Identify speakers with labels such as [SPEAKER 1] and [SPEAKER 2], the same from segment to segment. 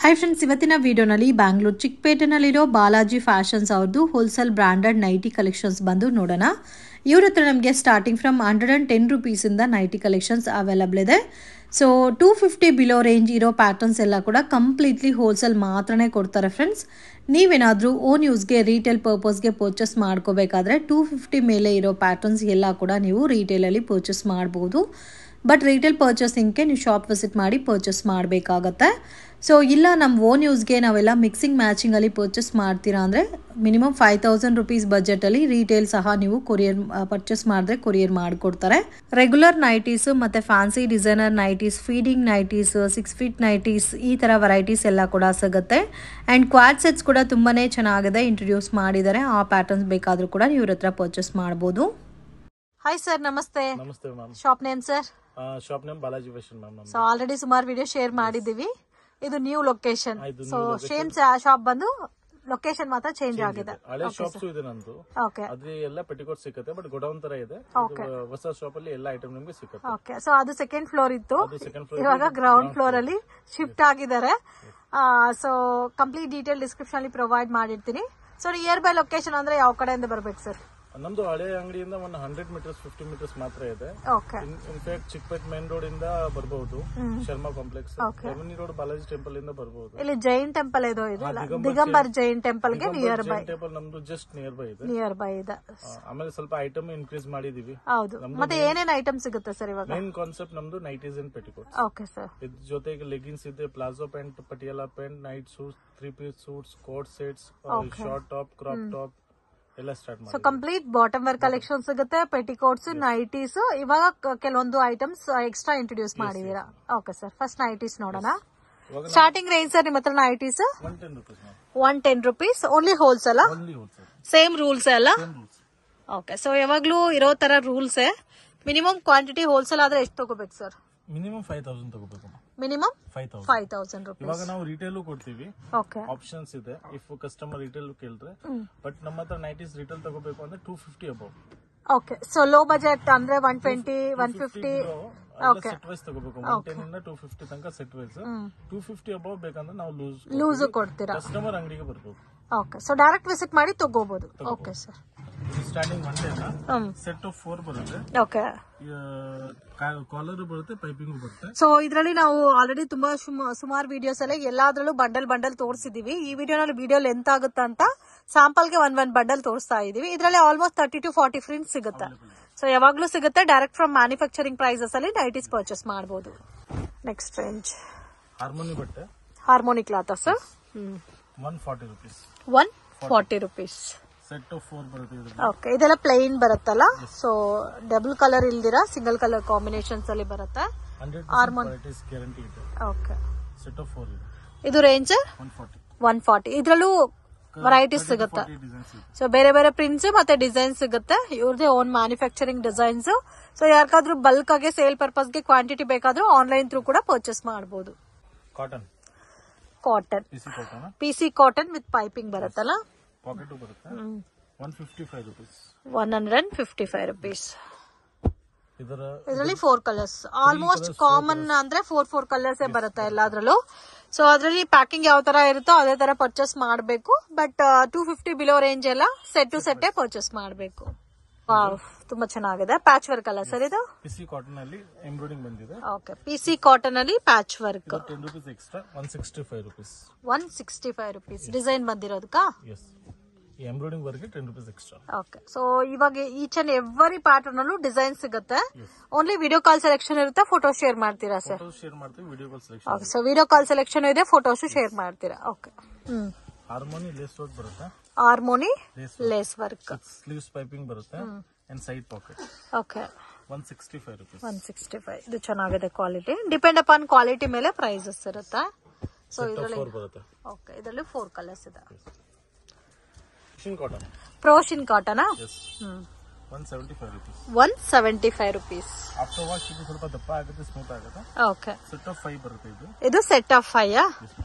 [SPEAKER 1] Hi friends, ಇವತ್ತಿನ ವಿಡಿಯೋನಲ್ಲಿ ಬ್ಯಾಂಗ್ಳೂರ್ ಚಿಕ್ಕಪೇಟೆನಲ್ಲಿರೋ ಬಾಲಾಜಿ ಫ್ಯಾಷನ್ಸ್ ಅವ್ರದ್ದು ಹೋಲ್ಸೇಲ್ ಬ್ರಾಂಡೆಡ್ ನೈಟಿ ಕಲೆಕ್ಷನ್ಸ್ ಬಂದು ನೋಡೋಣ. ಇವ್ರ ಹತ್ರ ನಮಗೆ ಸ್ಟಾರ್ಟಿಂಗ್ ಫ್ರಮ್ 110 ರುಪೀಸಿಂದ ನೈಟಿ ಕಲೆಕ್ಷನ್ಸ್ ಅವೈಲಬಲ್ ಇದೆ. ಸೊ 250 ಬಿಲೋ ರೇಂಜ್ ಇರೋ ಪ್ಯಾಟರ್ನ್ಸ್ ಎಲ್ಲ ಕೂಡ ಕಂಪ್ಲೀಟ್ಲಿ ಹೋಲ್ಸೇಲ್ ಮಾತ್ರನೇ ಕೊಡ್ತಾರೆ ಫ್ರೆಂಡ್ಸ್. ನೀವೇನಾದರೂ ಓನ್ ಯೂಸ್ಗೆ ರೀಟೇಲ್ ಪರ್ಪಸ್ಗೆ ಪರ್ಚೇಸ್ ಮಾಡ್ಕೋಬೇಕಾದ್ರೆ 250 ಮೇಲೆ ಇರೋ ಪ್ಯಾಟರ್ನ್ಸ್ ಎಲ್ಲ ಕೂಡ ನೀವು ರೀಟೇಲಲ್ಲಿ ಪರ್ಚೇಸ್ ಮಾಡ್ಬೋದು. ಬಟ್ ರೀಟೇಲ್ ಪರ್ಚೇಸಿಂಗ್ಗೆ ನೀವು ಶಾಪ್ ವಿಸಿಟ್ ಮಾಡಿ ಪರ್ಚೇಸ್ ಮಾಡಬೇಕಾಗತ್ತೆ. ಸೊ ಇಲ್ಲ ನಮ್ಮ ಓನ್ ಯೂಸ್ಗೆ ನಾವೆಲ್ಲ ಮಿಕ್ಸಿಂಗ್ ಮ್ಯಾಚಿಂಗಲ್ಲಿ ಪರ್ಚೇಸ್ ಮಾಡ್ತೀರಾ ಅಂದರೆ ಮಿನಿಮಮ್ 5000 ರುಪೀಸ್ ಬಜೆಟಲ್ಲಿ ರೀಟೇಲ್ ಸಹ ನೀವು ಕೊರಿಯರ್ ಪರ್ಚೇಸ್ ಮಾಡಿದ್ರೆ ಕೊರಿಯರ್ ಮಾಡಿಕೊಡ್ತಾರೆ. ರೆಗ್ಯುಲರ್ ನೈಟೀಸು ಮತ್ತು fancy designer nighties, feeding nighties, 6 feet nighties, ಈ ಥರ ವೆರೈಟೀಸ್ ಎಲ್ಲ ಕೂಡ ಸಿಗುತ್ತೆ. ಆ್ಯಂಡ್ ಕ್ವಾಡ್ ಸೆಟ್ಸ್ ಕೂಡ ತುಂಬಾ ಚೆನ್ನಾಗಿದೆ, ಇಂಟ್ರೊಡ್ಯೂಸ್ ಮಾಡಿದ್ದಾರೆ. ಆ ಪ್ಯಾಟರ್ನ್ಸ್ ಬೇಕಾದರೂ ಕೂಡ ಇವ್ರ ಹತ್ರ ಪರ್ಚೇಸ್ ಮಾಡ್ಬೋದು. ಹಾಯ್ ಸರ್, ನಮಸ್ತೆ.
[SPEAKER 2] ನಮಸ್ತೆ ma'am.
[SPEAKER 1] Shop name sir?
[SPEAKER 2] Shop name Balaji fashion ma'am.
[SPEAKER 1] So already ಸುಮಾರು ವಿಡಿಯೋ ಶೇರ್ ಮಾಡಿದ್ದೀವಿ. ಇದು new location. So same shop ಬಂದು ಲೊಕೇಶನ್ ಮಾತ್ರ ಚೇಂಜ್ ಆಗಿದೆ.
[SPEAKER 2] ಹಳೆ ಶಾಪ್ಸ್ ಇದೆ ನಂದು.
[SPEAKER 1] ಓಕೆ,
[SPEAKER 2] ಅದೇ ಎಲ್ಲ ಪೆಟಿಕೋಟ್ ಸಿಗುತ್ತೆ, ಬಟ್ ಗೋಡೌನ್ ತರ ಇದೆ. ಹೊಸ ಶಾಪ್ ಅಲ್ಲಿ ಎಲ್ಲ ಐಟಮ್ ನಿಮಗೆ ಸಿಗುತ್ತೆ.
[SPEAKER 1] ಓಕೆ, ಸೊ ಅದು ಸೆಕೆಂಡ್ ಫ್ಲೋರ್ ಇತ್ತು, ಇವಾಗ ಗ್ರೌಂಡ್ ಫ್ಲೋರ್ ಅಲ್ಲಿ ಶಿಫ್ಟ್ ಆಗಿದ್ದಾರೆ. ಸೊ ಕಂಪ್ಲೀಟ್ ಡೀಟೇಲ್ ಡಿಸ್ಕ್ರಿಪ್ಷನ್ ಅಲ್ಲಿ ಪ್ರೊವೈಡ್ ಮಾಡಿರ್ತೀನಿ. ಸೊ ನಿಯರ್ ಬೈ ಲೊಕೇಶನ್ ಅಂದ್ರೆ ಯಾವ ಕಡೆಯಿಂದ ಬರ್ಬೇಕು ಸರ್?
[SPEAKER 2] ನಮ್ದು ಹಳೆ ಅಂಗಡಿಯಿಂದ ಒಂದು 100 ಮೀಟರ್ಸ್ 50 ಮೀಟರ್ಸ್ ಮಾತ್ರ ಇದೆ. ಇನ್ಫ್ಯಾಕ್ಟ್ ಚಿಕ್ಕಪೇಟ್ ಮೇನ್ ರೋಡ್ ಇಂದ ಬರಬಹುದು, Sharma complex, revenue road, Balaji temple ಇಂದ ಬರಬಹುದು.
[SPEAKER 1] ಇಲ್ಲಿ ಜೈನ್ ಟೆಂಪಲ್ ಇದು ದಿಗಂಬರ್ ಜೈನ್ ಟೆಂಪಲ್ ಗೆ ನಿಯರ್ ಬೈ.
[SPEAKER 2] ಟೆಂಪಲ್ ನಮ್ದು ಜಸ್ಟ್ ನಿಯರ್ ಬೈ ಇದೆ.
[SPEAKER 1] ನಿಯರ್ ಬೈ ಇದೆ.
[SPEAKER 2] ಆಮೇಲೆ ಸ್ವಲ್ಪ ಐಟಮ್ ಇನ್ಕ್ರೀಸ್ ಮಾಡಿದೀವಿ.
[SPEAKER 1] ಹೌದು, ಮತ್ತೆ ಏನೇನ್ ಐಟಮ್ ಸಿಗುತ್ತೆ ಸರ್ ಇವಾಗ?
[SPEAKER 2] ಮೇನ್ ಕಾನ್ಸೆಪ್ಟ್ ನಮ್ದು nighties and petticoat.
[SPEAKER 1] Okay sir.
[SPEAKER 2] ಇದ್ರ ಜೊತೆಗೆ ಲೆಗಿನ್ಸ್ ಇದೆ, palazzo pant, Patiala pant, night suits, 3 piece suits, coat sets, short top, crop top ಎಲ್ಲ ಸ್ಟಾರ್ಟ್ ಮಾಡಿ. So complete bottom wear collection ಸಿಗುತ್ತೆ, ಪೆಟಿಕೋಟ್ಸ್, ನೈಟೀಸ್. ಇವಾಗ ಕೆಲವೊಂದು ಐಟಮ್ಸ್ ಎಕ್ಸ್ಟ್ರಾ ಇಂಟ್ರೊಡ್ಯೂಸ್ ಮಾಡಿದೀರಾ. ಓಕೆ ಸರ್, ಫಸ್ಟ್ ನೈಟೀಸ್ ನೋಡೋಣ. ಸ್ಟಾರ್ಟಿಂಗ್ ರೇಂಜ್ ಸರ್ ನಿಮ್ಮ ಹತ್ರ nighties? 110 rupees. Only wholesale? Same rules ಅಲ್ಲ? ಓಕೆ, ಸೊ ಯಾವಾಗ್ಲೂ ಇರೋ ತರ ರೂಲ್ಸ್. ಮಿನಿಮಮ್ ಕ್ವಾಂಟಿಟಿ ಹೋಲ್ಸೇಲ್ ಆದ್ರೆ ಎಷ್ಟು ತಗೋಬೇಕು ಸರ್? ಮಿನಿಮಮ್ 5000 ತಗೋಬೇಕು.
[SPEAKER 1] Minimum 5000 rupees.
[SPEAKER 2] ಇವಾಗ ನಾವು ರಿಟೇಲ್ ಕೊಡ್ತೀವಿ,
[SPEAKER 1] ಓಕೆ,
[SPEAKER 2] ಆಪ್ಷನ್ಸ್ ಇದೆ. ಇಫ್ ಕಸ್ಟಮರ್ ರಿಟೇಲ್ ಕೇಳಿದ್ರೆ, ಬಟ್ ನಮ್ಮ ಹತ್ರ ನೈಟೀಸ್ ರಿಟೇಲ್ ತಗೋಬೇಕು ಅಂದ್ರೆ 250 above.
[SPEAKER 1] Okay, so low budget ಅಂದ್ರೆ 120, 150. ಓಕೆ,
[SPEAKER 2] ಸೆಟ್ ವೈಸ್ ತಗೋಬೇಕು. 110 ಇಂದ 250 ತನಕ ಸೆಟ್ ವೈಸ್. 250 ಅಬೌವ್ ಬೇಕಂದ್ರೆ ನಾವು
[SPEAKER 1] ಲೂಸ್ ಕೊಡ್ತೀರಾ?
[SPEAKER 2] ಕಸ್ಟಮರ್ ಅಂಗಡಿಗೆ ಬರ್ಬೋದು.
[SPEAKER 1] ಓಕೆ, ಸೊ ಡೈರೆಕ್ಟ್ ವಿಸಿಟ್ ಮಾಡಿ ತಗೋಬಹುದು. Okay sir.
[SPEAKER 2] Starting 110 set of 4 ಬರುತ್ತೆ.
[SPEAKER 1] ಓಕೆ,
[SPEAKER 2] ಕಾಲರ್ ಬರುತ್ತೆ, ಪೈಪಿಂಗ್ ಬರುತ್ತೆ.
[SPEAKER 1] ಸೊ ಇದರಲ್ಲಿ ನಾವು ಆಲ್ರೆಡಿ ತುಂಬಾ ಸುಮಾರು ವಿಡಿಯೋಸ್ ಅಲ್ಲಿ ಎಲ್ಲಾದ್ರಲ್ಲೂ ಬಂಡಲ್ ತೋರಿಸಿದೀವಿ. ಈ ವಿಡಿಯೋ ಲೆಂತ್ ಆಗುತ್ತೆ ಅಂತ ಸ್ಯಾಂಪಲ್ ಗೆ ಒಂದ್ ಬಂಡಲ್ ತೋರಿಸ್ತಾ ಇದೀವಿ. ಇದರಲ್ಲಿ ಆಲ್ಮೋಸ್ಟ್ 30 to 40 ಪ್ರಿಂಟ್ಸ್ ಸಿಗುತ್ತೆ. ಸೊ ಯಾವಾಗ್ಲೂ ಸಿಗುತ್ತೆ. ಡೈರೆಕ್ಟ್ ಫ್ರಮ್ ಮ್ಯಾನುಫ್ಯಾಕ್ಚರಿಂಗ್ ಪ್ರೈಸಸ್ ಅಲ್ಲಿ ನೈಟೀಸ್ ಪರ್ಚೇಸ್ ಮಾಡಬಹುದು. ನೆಕ್ಸ್ಟ್ ರೇಂಜ್
[SPEAKER 2] ಹಾರ್ಮೋನಿ ಬಟ್ಟೆ,
[SPEAKER 1] harmony cloth sir.
[SPEAKER 2] 140 rupees.
[SPEAKER 1] 140 rupees.
[SPEAKER 2] Set of 4 ಬರುತ್ತೆ.
[SPEAKER 1] ಓಕೆ, ಇದೆಲ್ಲ ಪ್ಲೈನ್ ಬರುತ್ತಲ್ಲ. ಸೊ ಡಬಲ್ ಕಲರ್ ಇಲ್ದಿರಾ ಸಿಂಗಲ್ ಕಲರ್ ಕಾಂಬಿನೇಷನ್ಸ್ ಅಲ್ಲಿ ಬರುತ್ತೆ.
[SPEAKER 2] 100% ಗ್ಯಾರಂಟಿ ಇದೆ.
[SPEAKER 1] ಓಕೆ,
[SPEAKER 2] ಸೆಟ್ ಆಫ್ 4 ಇದೆ.
[SPEAKER 1] ಇದು ರೇಂಜ್ 140. ಇದರಲ್ಲೂ ವೆರೈಟೀಸ್ ಸಿಗುತ್ತೆ. ಸೊ ಬೇರೆ ಬೇರೆ ಪ್ರಿಂಟ್ಸ್ ಮತ್ತೆ ಡಿಸೈನ್ ಸಿಗುತ್ತೆ. ಇವ್ರದೇ ಓನ್ ಮ್ಯಾನುಫ್ಯಾಕ್ಚರಿಂಗ್ ಡಿಸೈನ್ಸ್. ಸೊ ಯಾರಿಗಾದ್ರೂ ಬಲ್ಕ್ ಆಗಿ ಸೇಲ್ ಪರ್ಪಸ್ಗೆ ಕ್ವಾಂಟಿಟಿ ಬೇಕಾದ್ರೂ ಆನ್ಲೈನ್ ಥ್ರೂ ಕೂಡ ಪರ್ಚೇಸ್ ಮಾಡಬಹುದು.
[SPEAKER 2] Cotton
[SPEAKER 1] PC cotton with piping ಬರುತ್ತಲ್ಲ.
[SPEAKER 2] ಪಾಕೆಟ್ ಬರುತ್ತೆ. 155 rupees.
[SPEAKER 1] 155 rupees. ಇದರಲ್ಲಿ 4 ಕಲರ್ಸ್. ಆಲ್ಮೋಸ್ಟ್ ಕಾಮನ್ ಅಂದ್ರೆ 4 ಕಲರ್ಸ್ ಬರುತ್ತೆ ಎಲ್ಲಾದ್ರಲ್ಲೂ. ಸೊ ಅದ್ರಲ್ಲಿ ಪ್ಯಾಕಿಂಗ್ ಯಾವ ತರ ಇರುತ್ತೋ ಅದೇ ತರ ಪರ್ಚೇಸ್ ಮಾಡಬೇಕು. ಬಟ್ 250 ಬಿಲೋ ರೇಂಜ್ ಎಲ್ಲ ಸೆಟ್ ಟು ಸೆಟ್ ಪರ್ಚೇಸ್ ಮಾಡಬೇಕು. ತುಂಬಾ ಚೆನ್ನಾಗಿದೆ. ಪ್ಯಾಚ್ ವರ್ಕ್ ಅಲ್ಲ ಸರ್ ಇದು?
[SPEAKER 2] ಪಿಸಿ ಕಾಟನ್ ಅಲ್ಲಿ ಎಂಬ್ರಾಯ್ಡಿಂಗ್ ಬಂದಿದೆ.
[SPEAKER 1] ಓಕೆ, ಪಿಸಿ ಕಾಟನ್ ಅಲ್ಲಿ patch work.
[SPEAKER 2] 10 rupees extra, 165 rupees.
[SPEAKER 1] 165 rupees design ಬಂದಿರೋದಕ್ಕ?
[SPEAKER 2] Yes, embroidering work 10 rupees extra.
[SPEAKER 1] Okay, so ಇವಾಗ ಈಚ್ ಅಂಡ್ ಎವ್ರಿ ಪ್ಯಾಟರ್ನ್ ಅಲ್ಲೂ ಡಿಸೈನ್ ಸಿಗುತ್ತೆ. ಓನ್ಲಿ ವಿಡಿಯೋ ಕಾಲ್ ಸೆಲೆಕ್ಷನ್ ಇರುತ್ತೆ, ಫೋಟೋ ಶೇರ್ ಮಾಡ್ತೀರಾ sir?
[SPEAKER 2] Share ಮಾಡ್ತೀವಿ, video call selection.
[SPEAKER 1] So video call selection ಇದೆ, photos share ಮಾಡ್ತೀರಾ. Okay,
[SPEAKER 2] harmony lace work ಬರುತ್ತೆ.
[SPEAKER 1] Harmony lace work,
[SPEAKER 2] sleeves piping ಬರುತ್ತೆ and side pocket.
[SPEAKER 1] Okay,
[SPEAKER 2] 165 rupees.
[SPEAKER 1] 165. ಇದು ಚೆನ್ನಾಗಿದೆ quality. Depend upon quality ಮೇಲೆ prices ಇರುತ್ತೆ. ಸೊ ಇದರಲ್ಲಿ
[SPEAKER 2] ಬರುತ್ತೆ.
[SPEAKER 1] ಓಕೆ, ಇದರಲ್ಲಿ 4 ಕಲರ್ಸ್ ಇದೆ.
[SPEAKER 2] ಪ್ರೋಶಿನ್ cotton. 175 rupees.
[SPEAKER 1] 175 rupees.
[SPEAKER 2] After wash ಇದು ಸ್ವಲ್ಪ ದಪ್ಪ ಆಗುತ್ತೆ, ಸ್ಮೂತ್ ಆಗುತ್ತೆ.
[SPEAKER 1] ಓಕೆ,
[SPEAKER 2] ಸೆಟ್ ಆಫ್ 5 ಬರುತ್ತೆ.
[SPEAKER 1] ಇದು set of 5.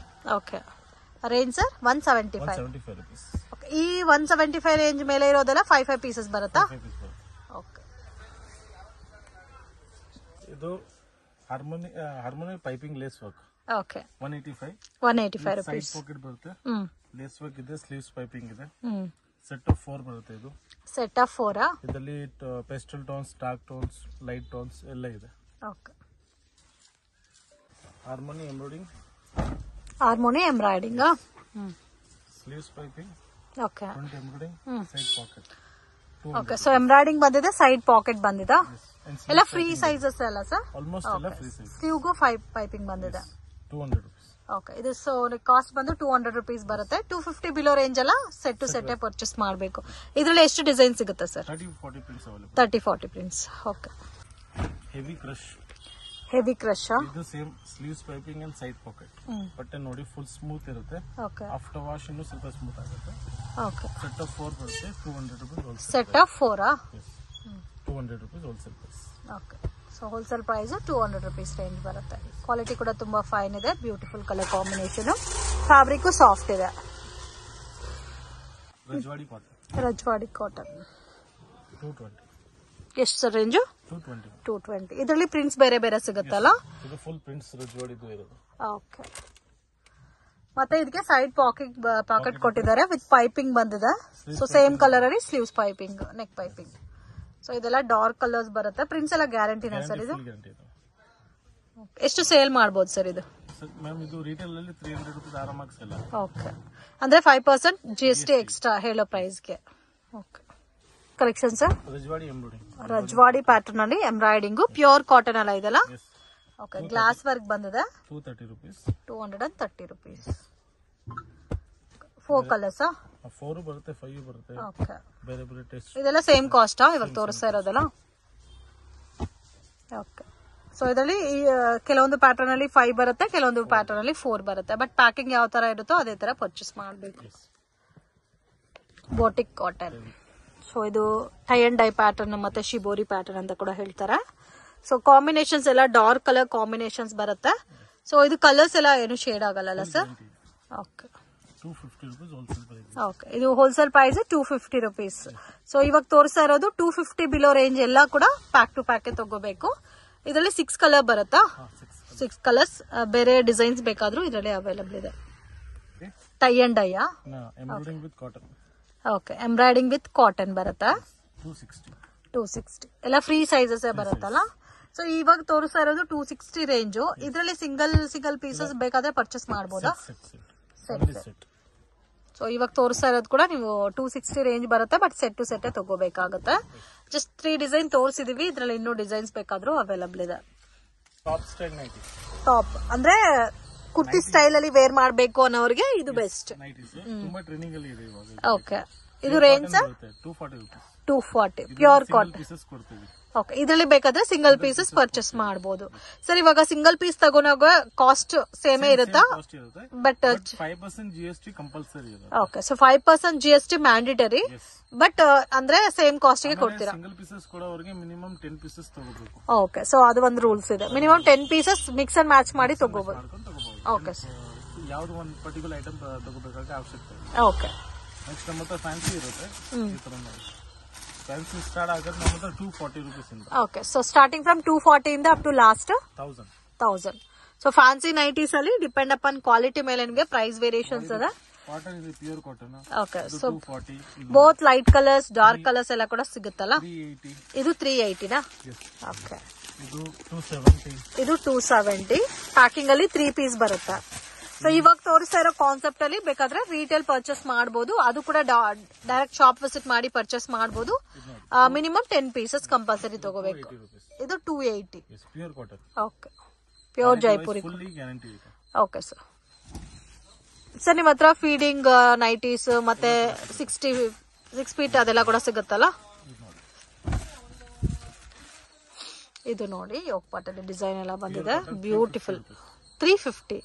[SPEAKER 1] Okay, range sir 175
[SPEAKER 2] rupees.
[SPEAKER 1] Okay, ಈ 175 ರೇಂಜ್ ಮೇಲೆ ಇರೋದೆಲ್ಲ 5 ಪೀಸಸ್ ಬರುತ್ತಾ? ಓಕೆ,
[SPEAKER 2] ಇದು harmony piping lace work.
[SPEAKER 1] Okay
[SPEAKER 2] 185.
[SPEAKER 1] 185
[SPEAKER 2] side
[SPEAKER 1] rupees.
[SPEAKER 2] Pocket ಬರುತ್ತೆ, ಲೇಸ್ ವರ್ಕ್ ಇದೆ, ಸ್ಲೀವ್ಸ್ ಪೈಪಿಂಗ್ ಇದೆ. ಸೆಟ್ ಆಫ್ 4 ಬರುತ್ತೆ ಇದು.
[SPEAKER 1] ಸೆಟ್ ಆಫ್ 4
[SPEAKER 2] ಇದರಲ್ಲಿ pastel tones, dark tones, light tones ಎಲ್ಲ ಇದೆ.
[SPEAKER 1] Okay.
[SPEAKER 2] Harmony embroidering,
[SPEAKER 1] harmony embroidering,
[SPEAKER 2] sleeves piping,
[SPEAKER 1] okay.
[SPEAKER 2] Front embroidering, side pocket.
[SPEAKER 1] Okay, so embroidering ಬಂದಿದೆ, side pocket ಬಂದಿದೆ, ಎಲ್ಲ ಫ್ರೀ ಸೈಜಸ್ ಅಲ್ಲ ಸರ್?
[SPEAKER 2] ಆಲ್ಮೋಸ್ಟ್ ಎಲ್ಲ ಫ್ರೀ ಸೈಜ್.
[SPEAKER 1] ಸ್ಲೀವ್ಗೂ 5 piping ಬಂದಿದೆ.
[SPEAKER 2] 200 rupees.
[SPEAKER 1] ಓಕೆ, ಇದು ಸೊ ಕಾಸ್ಟ್ ಬಂದು 200 rupees ಬರುತ್ತೆ. 250 ಬಿಲೋ ರೇಂಜ್ ಎಲ್ಲ ಸೆಟ್ ಟು ಸೆಟ್ ಪರ್ಚೇಸ್ ಮಾಡಬೇಕು. ಇದರಲ್ಲಿ ಎಷ್ಟು ಡಿಸೈನ್ ಸಿಗುತ್ತೆ sir?
[SPEAKER 2] 30-40 prints available.
[SPEAKER 1] 30-40 prints. Okay.
[SPEAKER 2] Heavy crush,
[SPEAKER 1] heavy crush,
[SPEAKER 2] ಇದು same sleeves piping and side pocket. ಬಟ್ಟೆ ನೋಡಿ ಫುಲ್ ಸ್ಮೂತ್ ಇರುತ್ತೆ.
[SPEAKER 1] ಓಕೆ.
[SPEAKER 2] ಆಫ್ಟರ್ ವಾಶ್ ಇನ್ನೂ ಸ್ವಲ್ಪ ಸ್ಮೂತ್ ಆಗುತ್ತೆ.
[SPEAKER 1] ಓಕೆ.
[SPEAKER 2] ಸೆಟ್ ಆಫ್ 4 ಬರುತ್ತೆ, 200 rupees wholesale.
[SPEAKER 1] Set of 4
[SPEAKER 2] 200 rupees wholesale price.
[SPEAKER 1] Okay, so wholesale price 200 rupees range ಬರುತ್ತೆ. Quality ಕೂಡ ತುಂಬಾ ಫೈನ್ ಇದೆ, beautiful colour combination, fabric soft ಇದೆ.
[SPEAKER 2] Rajwadi cotton,
[SPEAKER 1] Rajwadi cotton
[SPEAKER 2] 220.
[SPEAKER 1] ಎಷ್ಟು ಸರ್ ರೇಂಜು? 220. ಇದರಲ್ಲಿ ಪ್ರಿಂಟ್ಸ್ ಬೇರೆ ಬೇರೆ ಸಿಗುತ್ತಲ್ಲ?
[SPEAKER 2] ಇದು ಫುಲ್ ಪ್ರಿಂಟ್ಸ್ ರಜ್ವಾಡಿದು ಇರೋದು.
[SPEAKER 1] ಓಕೆ. ಮತ್ತೆ ಇದಕ್ಕೆ ಸೈಡ್ ಪಾಕೆಟ್ ಕೊಟ್ಟಿದ್ದಾರೆ ವಿತ್ ಪೈಪಿಂಗ್ ಬಂದಿದೆ. ಸೊ ಸೇಮ್ ಕಲರ್ ಅಲ್ಲಿ sleeves piping, neck piping. So ಇದೆಲ್ಲ ಡಾರ್ಕ್ ಕಲರ್ಸ್ ಬರುತ್ತೆ. ಪ್ರಿಂಟ್ಸ್ ಎಲ್ಲ ಗ್ಯಾರಂಟಿನಾ ಸರ್ ಇದು? ಎಷ್ಟು ಸೇಲ್ ಮಾಡಬಹುದು ಸರ್ ಇದು?
[SPEAKER 2] ಮ್ಯಾಮ್ ಇದು ರಿಟೇಲ್ ಅಲ್ಲಿ 300 rupees ಆರಾಮಾಗಿ ಸೇಲ್ ಆಗುತ್ತೆ.
[SPEAKER 1] ಓಕೆ, ಅಂದ್ರೆ 5% GST ಎಕ್ಸ್ಟ್ರಾ ಹೇಳೋ ಪ್ರೈಸ್ಗೆ. Okay. Collection sir?
[SPEAKER 2] Rajwadi embroidering,
[SPEAKER 1] Rajwadi pattern ಅಲ್ಲಿ ಎಂಬ್ರಾಯ್ಡಿಂಗ್, ಪ್ಯೂರ್ ಕಾಟನ್ ಎಲ್ಲ ಇದೆಲ್ಲ? ಓಕೆ. ಗ್ಲಾಸ್ ವರ್ಕ್ ಬಂದಿದೆ.
[SPEAKER 2] 230 rupees.
[SPEAKER 1] 230 rupees. 4 ಕಲರ್ಸ್?
[SPEAKER 2] 4 ಬರುತ್ತೆ, 5 ಬರುತ್ತೆ.
[SPEAKER 1] ಓಕೆ.
[SPEAKER 2] ಬೇರೆ ಬೇರೆ ಟೇಸ್ಟ್.
[SPEAKER 1] ಇದೆಲ್ಲ ಸೇಮ್ ಕಾಸ್ಟಾ ಇವಾಗ ತೋರಿಸ್ತಾ ಇರೋದಲ್ಲ? ಓಕೆ. ಸೊ ಇದರಲ್ಲಿ ಕೆಲವೊಂದು ಪ್ಯಾಟರ್ನ್ ಅಲ್ಲಿ 5 ಬರುತ್ತೆ, ಕೆಲವೊಂದು ಪ್ಯಾಟರ್ನ್ ಅಲ್ಲಿ 4 ಬರುತ್ತೆ. ಬಟ್ ಪ್ಯಾಕಿಂಗ್ ಯಾವ ತರ ಇರುತ್ತೋ ಅದೇ ತರ ಪರ್ಚೇಸ್ ಮಾಡಬೇಕು. Boutique cotton. ಸೊ ಇದು ಟೈ ಅಂಡ್ ಡೈ ಪ್ಯಾಟರ್ನ್ ಮತ್ತೆ ಶಿಬೋರಿ ಪ್ಯಾಟರ್ನ್ ಅಂತ ಕೂಡ ಹೇಳ್ತಾರೆ. ಸೊ ಕಾಂಬಿನೇಷನ್ಸ್ ಎಲ್ಲ ಡಾರ್ಕ್ ಕಲರ್ ಕಾಂಬಿನೇಷನ್ಸ್ ಬರುತ್ತೆ. ಸೊ ಇದು ಕಲರ್ಸ್ ಎಲ್ಲ ಏನು ಶೇಡ್ ಆಗಲ್ಲ sir? Okay.
[SPEAKER 2] 250 rupees wholesale price.
[SPEAKER 1] Okay, ಇದು ಹೋಲ್ಸೇಲ್ ಪ್ರೈಸ್ 250 rupees. ಸೊ ಇವಾಗ ತೋರಿಸ್ತಾ ಇರೋದು 250 ಬಿಲೋ ರೇಂಜ್ ಎಲ್ಲ ಕೂಡ ಪ್ಯಾಕ್ ಟು ಪ್ಯಾಕ್ ತಗೋಬೇಕು. ಇದರಲ್ಲಿ 6 ಕಲರ್ ಬರುತ್ತಾ? 6 ಕಲರ್ಸ್. ಬೇರೆ ಡಿಸೈನ್ಸ್ ಬೇಕಾದ್ರೂ ಇದರಲ್ಲಿ ಅವೈಲಬಲ್ ಇದೆ. Tie and dye
[SPEAKER 2] embroidering with cotton.
[SPEAKER 1] Okay, embroidering with cotton ಬರುತ್ತಾ?
[SPEAKER 2] 260
[SPEAKER 1] ಎಲ್ಲ ಫ್ರೀ ಸೈಜಸ್ ಬರುತ್ತಲ್ಲ? ಸೊ ಇವಾಗ ತೋರಿಸ್ತಾ ಇರೋದು 260 ರೇಂಜು. ಇದರಲ್ಲಿ ಸಿಂಗಲ್ ಪೀಸಸ್ ಬೇಕಾದ್ರೆ ಪರ್ಚೇಸ್ ಮಾಡಬಹುದಾ? ಸೆಟ್. ಸೊ ಇವಾಗ ತೋರಿಸ್ತಾ ಇರೋದು ಕೂಡ ನೀವು 260 ರೇಂಜ್ ಬರುತ್ತೆ, ಬಟ್ ಸೆಟ್ ಟು ಸೆಟ್ ತಗೋಬೇಕಾಗುತ್ತೆ. ಜಸ್ಟ್ 3 ಡಿಸೈನ್ ತೋರಿಸಿದೀವಿ, ಇದ್ರಲ್ಲಿ ಇನ್ನೂ ಡಿಸೈನ್ಸ್ ಬೇಕಾದ್ರೂ ಅವೈಲಬಲ್ ಇದೆ. ಟಾಪ್ ಅಂದ್ರೆ ಕುರ್ತಿ ಸ್ಟೈಲ್ ಅಲ್ಲಿ ವೇರ್ ಮಾಡಬೇಕು ಅನ್ನೋರಿಗೆ ಇದು ಬೆಸ್ಟ್. ಓಕೆ. ಇದು ರೇಂಜ್ 240 ಪ್ಯೂರ್ ಕಾಟನ್. ಓಕೆ, ಇದರಲ್ಲಿ ಬೇಕಾದ್ರೆ ಸಿಂಗಲ್ ಪೀಸಸ್ ಪರ್ಚೇಸ್ ಮಾಡಬಹುದು. ಸರ್ ಇವಾಗ ಸಿಂಗಲ್ ಪೀಸ್ ತಗೊಂಡಾಗ ಕಾಸ್ಟ್ ಸೇಮೇ ಇರುತ್ತಾ? ಬಟ್
[SPEAKER 2] 5% GST ಕಂಪಲ್ಸರಿ ಇದೆ.
[SPEAKER 1] Okay, so 5% GST mandatory, but ಅಂದ್ರೆ ಸೇಮ್ ಕಾಸ್ಟ್ ಗೆ ಕೊಡ್ತೀರಾ?
[SPEAKER 2] ಸಿಂಗಲ್ ಪೀಸಸ್ ಕೊಡೋರಿಗೆ ಮಿನಿಮಮ್ 10 pieces ತಗೋಬೇಕು.
[SPEAKER 1] ಓಕೆ, ಸೊ ಅದು ಒಂದು ರೂಲ್ಸ್ ಇದೆ, minimum 10 pieces mix and match ಮಾಡಿ ತಗೋಬಹುದು. Okay sir.
[SPEAKER 2] ಯಾವ್ದು ಒಂದು ಪರ್ಟಿಕ್ಯುಲರ್ ಐಟಮ್ ತಗೋಬೇಕಾದ್ರೆ ಅವಶ್ಯಕತೆ.
[SPEAKER 1] ಓಕೆ.
[SPEAKER 2] ನೆಕ್ಸ್ಟ್ ನಮ್ಮ ಹತ್ರ ಫ್ಯಾನ್ಸಿ ಇರುತ್ತೆ. ಫ್ಯಾನ್ಸಿ ಸ್ಟಾರ್ಟ್ ಆಗೋದು ನಮ್ಮ ಹತ್ರ 240 rupees ಇಂದ.
[SPEAKER 1] ಓಕೆ, ಸೊ ಸ್ಟಾರ್ಟಿಂಗ್ ಫ್ರಮ್ 240 ಇಂದ up to last 1000. So fancy nighties ಅಲ್ಲಿ ಡಿಪೆಂಡ್ ಅಪಾನ್ ಕ್ವಾಲಿಟಿ ಮೇಲೆ ನಿಮಗೆ ಪ್ರೈಸ್ ವೇರಿಯೇಷನ್ಸ್ ಇದೆ.
[SPEAKER 2] ಕಾಟನ್ ಇದೆ, pure cotton.
[SPEAKER 1] Okay, so both light colours dark colours ಎಲ್ಲ ಕೂಡ ಸಿಗುತ್ತಲ್ಲ?
[SPEAKER 2] 380.
[SPEAKER 1] ಇದು 380 ನಾ? ಓಕೆ.
[SPEAKER 2] ಇದು 270.
[SPEAKER 1] ಇದು 270. ಪ್ಯಾಕಿಂಗ್ ಅಲ್ಲಿ 3 ಪೀಸ್ ಬರುತ್ತೆ. ಸೊ ಇವಾಗ ತೋರಿಸ್ತಾ ಇರೋ ಕಾನ್ಸೆಪ್ಟ್ ಅಲ್ಲಿ ಬೇಕಾದ್ರೆ ರಿಟೇಲ್ ಪರ್ಚೇಸ್ ಮಾಡಬಹುದು, ಅದು ಕೂಡ ಡೈರೆಕ್ಟ್ ಶಾಪ್ ವಿಸಿಟ್ ಮಾಡಿ ಪರ್ಚೇಸ್ ಮಾಡಬಹುದು. ಮಿನಿಮಮ್ 10 ಪೀಸಸ್ ಕಂಪಲ್ಸರಿ ತಗೋಬೇಕು. ಇದು 280
[SPEAKER 2] pure cotton.
[SPEAKER 1] Okay, pure Jaipuri. Okay sir. Sir ನಿಮ್ಮ ಹತ್ರ ಫೀಡಿಂಗ್ ನೈಟೀಸ್ ಮತ್ತೆ 6 ಫೀಟ್ ಅದೆಲ್ಲ ಕೂಡ ಸಿಗುತ್ತಲ್ಲ? ಇದು ನೋಡಿ ಯೋಗ್ ಪಾಟಲ್ಲಿ ಡಿಸೈನ್ ಎಲ್ಲ ಬಂದಿದೆ, ಬ್ಯೂಟಿಫುಲ್. 350.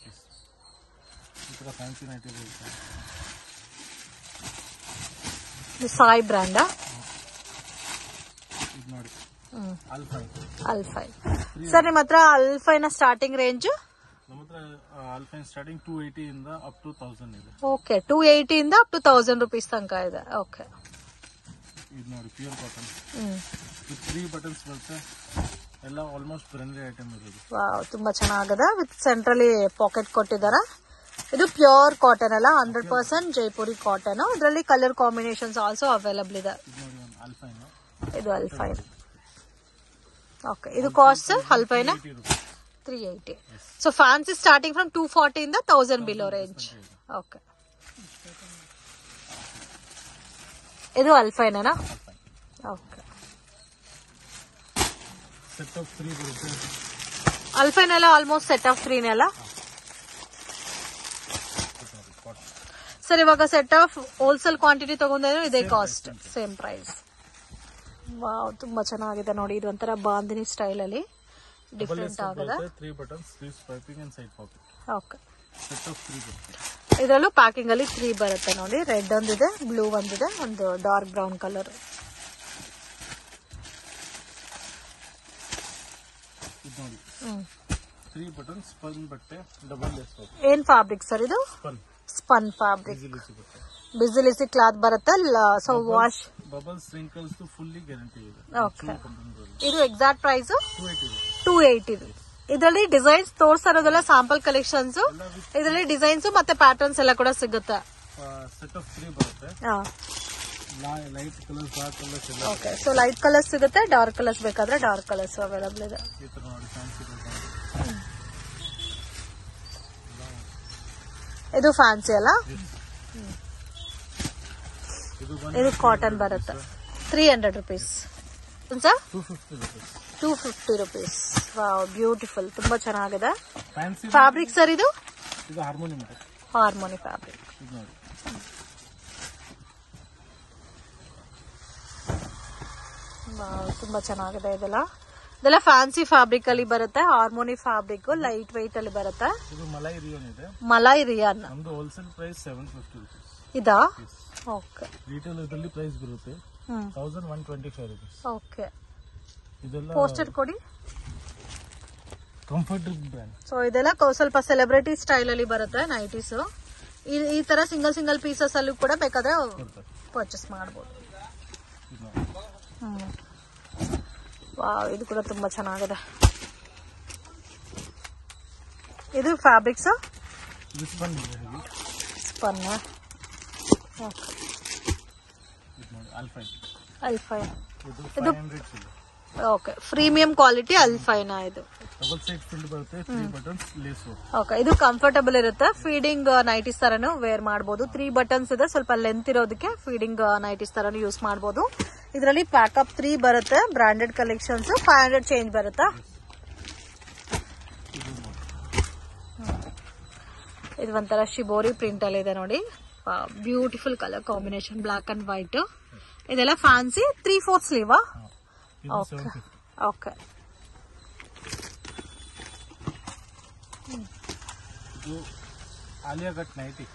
[SPEAKER 1] ಸಾಯಿ ಬ್ರ್ಯಾಂಡ್. ಅಲ್ಫೈ. ಸರ್ ನಿಮ್ಮ ಹತ್ರ ಅಲ್ಫೈನ ಸ್ಟಾರ್ಟಿಂಗ್ ರೇಂಜ್?
[SPEAKER 2] ನಮ್ಮ ಹತ್ರ ಅಲ್ಫೈನ್ ಸ್ಟಾರ್ಟಿಂಗ್ 280 ಇಂದ ಅಪ್ ಟು 1000 ಇದೆ.
[SPEAKER 1] ಓಕೆ, 280 ಇಂದ ಅಪ್ ಟು 1000 rupees ತನಕ ಇದೆ. ಓಕೆ.
[SPEAKER 2] ಇದು ನೋಡಿ ಪ್ಯೂರ್ ಕಾಟನ್. 3 ಬಟನ್ಸ್ ಬರುತ್ತೆ, ಎಲ್ಲ ಆಲ್ಮೋಸ್ಟ್ ಬ್ರಾಂಡೆಡ್ ಐಟಮ್ ಇರೋದು.
[SPEAKER 1] ವಾವ್, ತುಂಬಾ ಚೆನ್ನಾಗಿದೆ. ವಿತ್ ಸೆಂಟ್ರಲಿ ಪಾಕೆಟ್ ಕೊಟ್ಟಿದ್ದಾರೆ. ಇದು ಪ್ಯೂರ್ ಕಾಟನ್ ಅಲ್ಲ, 100% ಜೈಪುರಿ ಕಾಟನ್. ಇದರಲ್ಲಿ ಕಲರ್ ಕಾಂಬಿನೇಷನ್ಸ್ ಆಲ್ಸೋ ಅವೈಲಬಲ್ ಇದೆ. ಇದು ಅಲ್ಫೈನ್. ಓಕೆ, ಇದು cost Alpine 380. So fancy starting from 240 ಇಂದ 1000 ಬಿಲೋ ರೇಂಜ್. ಓಕೆ, ಇದು ಅಲ್ಫೈನಾ? ಓಕೆ,
[SPEAKER 2] ಸೆಟ್ ಆಫ್ 3 ಬರುತ್ತೆ.
[SPEAKER 1] ಅಲ್ಫೈನ್ ಎಲ್ಲ ಆಲ್ಮೋಸ್ಟ್ ಸೆಟ್ ಆಫ್ 3 ಅಲ್ಲ ಸರ್? ಇವಾಗ ಸೆಟ್ ಆಫ್ ಹೋಲ್ಸೇಲ್ ಕ್ವಾಂಟಿಟಿ ತಗೊಂಡ್ರೆ ಇದೇ ಕಾಸ್ಟ್, ಸೇಮ್ ಪ್ರೈಸ್. ವಾವ್, ತುಂಬಾ ಚೆನ್ನಾಗಿದೆ ನೋಡಿ. ಇದು ಒಂಥರ ಬಾಂದಿನಿ ಸ್ಟೈಲ್ ಅಲ್ಲಿ ಡಿಫರೆಂಟ್ ಆಗಿದೆ.
[SPEAKER 2] 3 buttons, sleeves piping and side pocket.
[SPEAKER 1] Okay,
[SPEAKER 2] set of 3 ಬರುತ್ತೆ.
[SPEAKER 1] ಇದರಲ್ಲೂ ಪ್ಯಾಕಿಂಗ್ ಅಲ್ಲಿ 3 ಬರುತ್ತೆ ನೋಡಿ. ರೆಡ್ ಒಂದಿದೆ, ಬ್ಲೂ ಒಂದಿದೆ, ಒಂದು ಡಾರ್ಕ್ ಬ್ರೌನ್ ಕಲರ್.
[SPEAKER 2] ಇದು ನೋಡಿ 3 ಬಟನ್ಸ್, ಸ್ಪನ್ ಬಟ್ಟೆ, ಡಬಲ್ ಲೇಸ್.
[SPEAKER 1] ಏನ್ ಫ್ಯಾಬ್ರಿಕ್ ಸರ್ ಇದು? ಸ್ಪನ್ ಫ್ಯಾಬ್ರಿಕ್, ಬಿಸಿಲಿಸಿ ಕ್ಲಾತ್ ಬರುತ್ತೆ. So wash
[SPEAKER 2] bubbles wrinkles fully guarantee ಇದೆ.
[SPEAKER 1] ಓಕೆ, ಇದು ಎಕ್ಸಾಕ್ಟ್ ಪ್ರೈಸ್ 280. ಇದರಲ್ಲಿ ಡಿಸೈನ್ಸ್ ತೋರಿಸಿರೋದೆಲ್ಲ ಸ್ಯಾಂಪಲ್ ಕಲೆಕ್ಷನ್ಸ್. ಇದರಲ್ಲಿ ಡಿಸೈನ್ಸ್ ಮತ್ತೆ ಪ್ಯಾಟರ್ನ್ಸ್ ಎಲ್ಲ ಕೂಡ ಸಿಗುತ್ತೆ.
[SPEAKER 2] ಸೆಟ್ ಆಫ್ 3 ಬರುತ್ತೆ. ಲೈಟ್ ಕಲರ್ಸ್, ಡಾರ್ಕ್ ಕಲರ್ಸ್ ಎಲ್ಲ.
[SPEAKER 1] ಓಕೆ, ಸೊ ಲೈಟ್ ಕಲರ್ಸ್ ಸಿಗುತ್ತೆ, ಡಾರ್ಕ್ ಕಲರ್ಸ್ ಬೇಕಾದ್ರೆ ಡಾರ್ಕ್ ಕಲರ್ಸ್ ಅವೈಲಬಲ್ ಇದೆ.
[SPEAKER 2] ಈ ತರ ನೋಡಿ, ಫ್ಯಾನ್ಸಿ
[SPEAKER 1] ಇದು ಫ್ಯಾನ್ಸಿ ಅಲ್ಲ? ಇದು ಕಾಟನ್ ಬರುತ್ತೆ. 300 rupees. Sir 250 rupees. Wow, beautiful, ತುಂಬಾ ಚೆನ್ನಾಗಿದೆ. ಫ್ಯಾಬ್ರಿಕ್ ಸರ್ ಇದು? Harmony fabric. ವಾವ್, ತುಂಬಾ ಚೆನ್ನಾಗಿದೆ. ಇದೆಲ್ಲ ಫ್ಯಾನ್ಸಿ ಫ್ಯಾಬ್ರಿಕ್ ಅಲ್ಲಿ ಬರುತ್ತೆ. ಹಾರ್ಮೋನಿ ಫ್ಯಾಬ್ರಿಕ್ ಲೈಟ್ ವೆಯ್ಟ್ ಅಲ್ಲಿ ಬರುತ್ತೆ. Malai rayon.
[SPEAKER 2] Wholesale price 750 rupees.
[SPEAKER 1] ಇದಾ? ಓಕೆ,
[SPEAKER 2] ರಿಟೇಲ್ ಇದರಲ್ಲಿ ಪ್ರೈಸ್ ಬರುತ್ತೆ 1125 rupees.
[SPEAKER 1] ಓಕೆ,
[SPEAKER 2] ಇದೆಲ್ಲ
[SPEAKER 1] ಪೋಸ್ಟರ್ ಕೊಡಿ.
[SPEAKER 2] Comfort brand.
[SPEAKER 1] ಸೊ ಇದೆಲ್ಲ ಸ್ವಲ್ಪ ಸೆಲೆಬ್ರಿಟಿ ಸ್ಟೈಲ್ ಅಲ್ಲಿ ಬರುತ್ತೆ ನೈಟೀಸ್. ಈ ತರ ಸಿಂಗಲ್ ಪೀಸಸ್ ಅಲ್ಲೂ ಕೂಡ ಬೇಕಾದ್ರೆ ಪರ್ಚೇಸ್ ಮಾಡಬಹುದು. ವಾವ್, ಇದು ಕೂಡ ತುಂಬಾ ಚೆನ್ನಾಗಿದೆ. ಇದು ಫ್ಯಾಬ್ರಿಕ್ಸ್ ಸ್ಪನ್. ಅಲ್ಫೈನ್. ಇದು ಓಕೆ, ಪ್ರೀಮಿಯಂ ಕ್ವಾಲಿಟಿ ಅಲ್ಫೈನ್. ಇದು
[SPEAKER 2] ಡಬಲ್ ಸೈಡ್ ಫಿಲ್ಡ್ ಬರುತ್ತೆ, 3 ಬಟನ್ಸ್, ಲೇಸ್.
[SPEAKER 1] ಓಕೆ, ಇದು ಕಂಫರ್ಟಬಲ್ ಇರುತ್ತೆ. ಫೀಡಿಂಗ್ ನೈಟೀಸ್ ತರನು ವೇರ್ ಮಾಡಬಹುದು. 3 ಬಟನ್ಸ್ ಇದೆ, ಸ್ವಲ್ಪ ಲೆಂತ್ ಇರೋದಕ್ಕೆ ಫೀಡಿಂಗ್ ನೈಟೀಸ್ ತರನು ಯೂಸ್ ಮಾಡಬಹುದು. ಇದರಲ್ಲಿ ಪ್ಯಾಕಪ್ 3 ಬರುತ್ತೆ. ಬ್ರಾಂಡೆಡ್ ಕಲೆಕ್ಷನ್ಸ್ 500 ಚೇಂಜ್ ಬರುತ್ತಾ? ಇದು ಒಂಥರ ಶಿಬೋರಿ ಪ್ರಿಂಟ್ ಅಲ್ಲಿ ಇದೆ ನೋಡಿ. Beautiful colour combination, black and white. ಇದೆಲ್ಲ fancy 3/4 sleeve. Okay,
[SPEAKER 2] Alia cut nighty.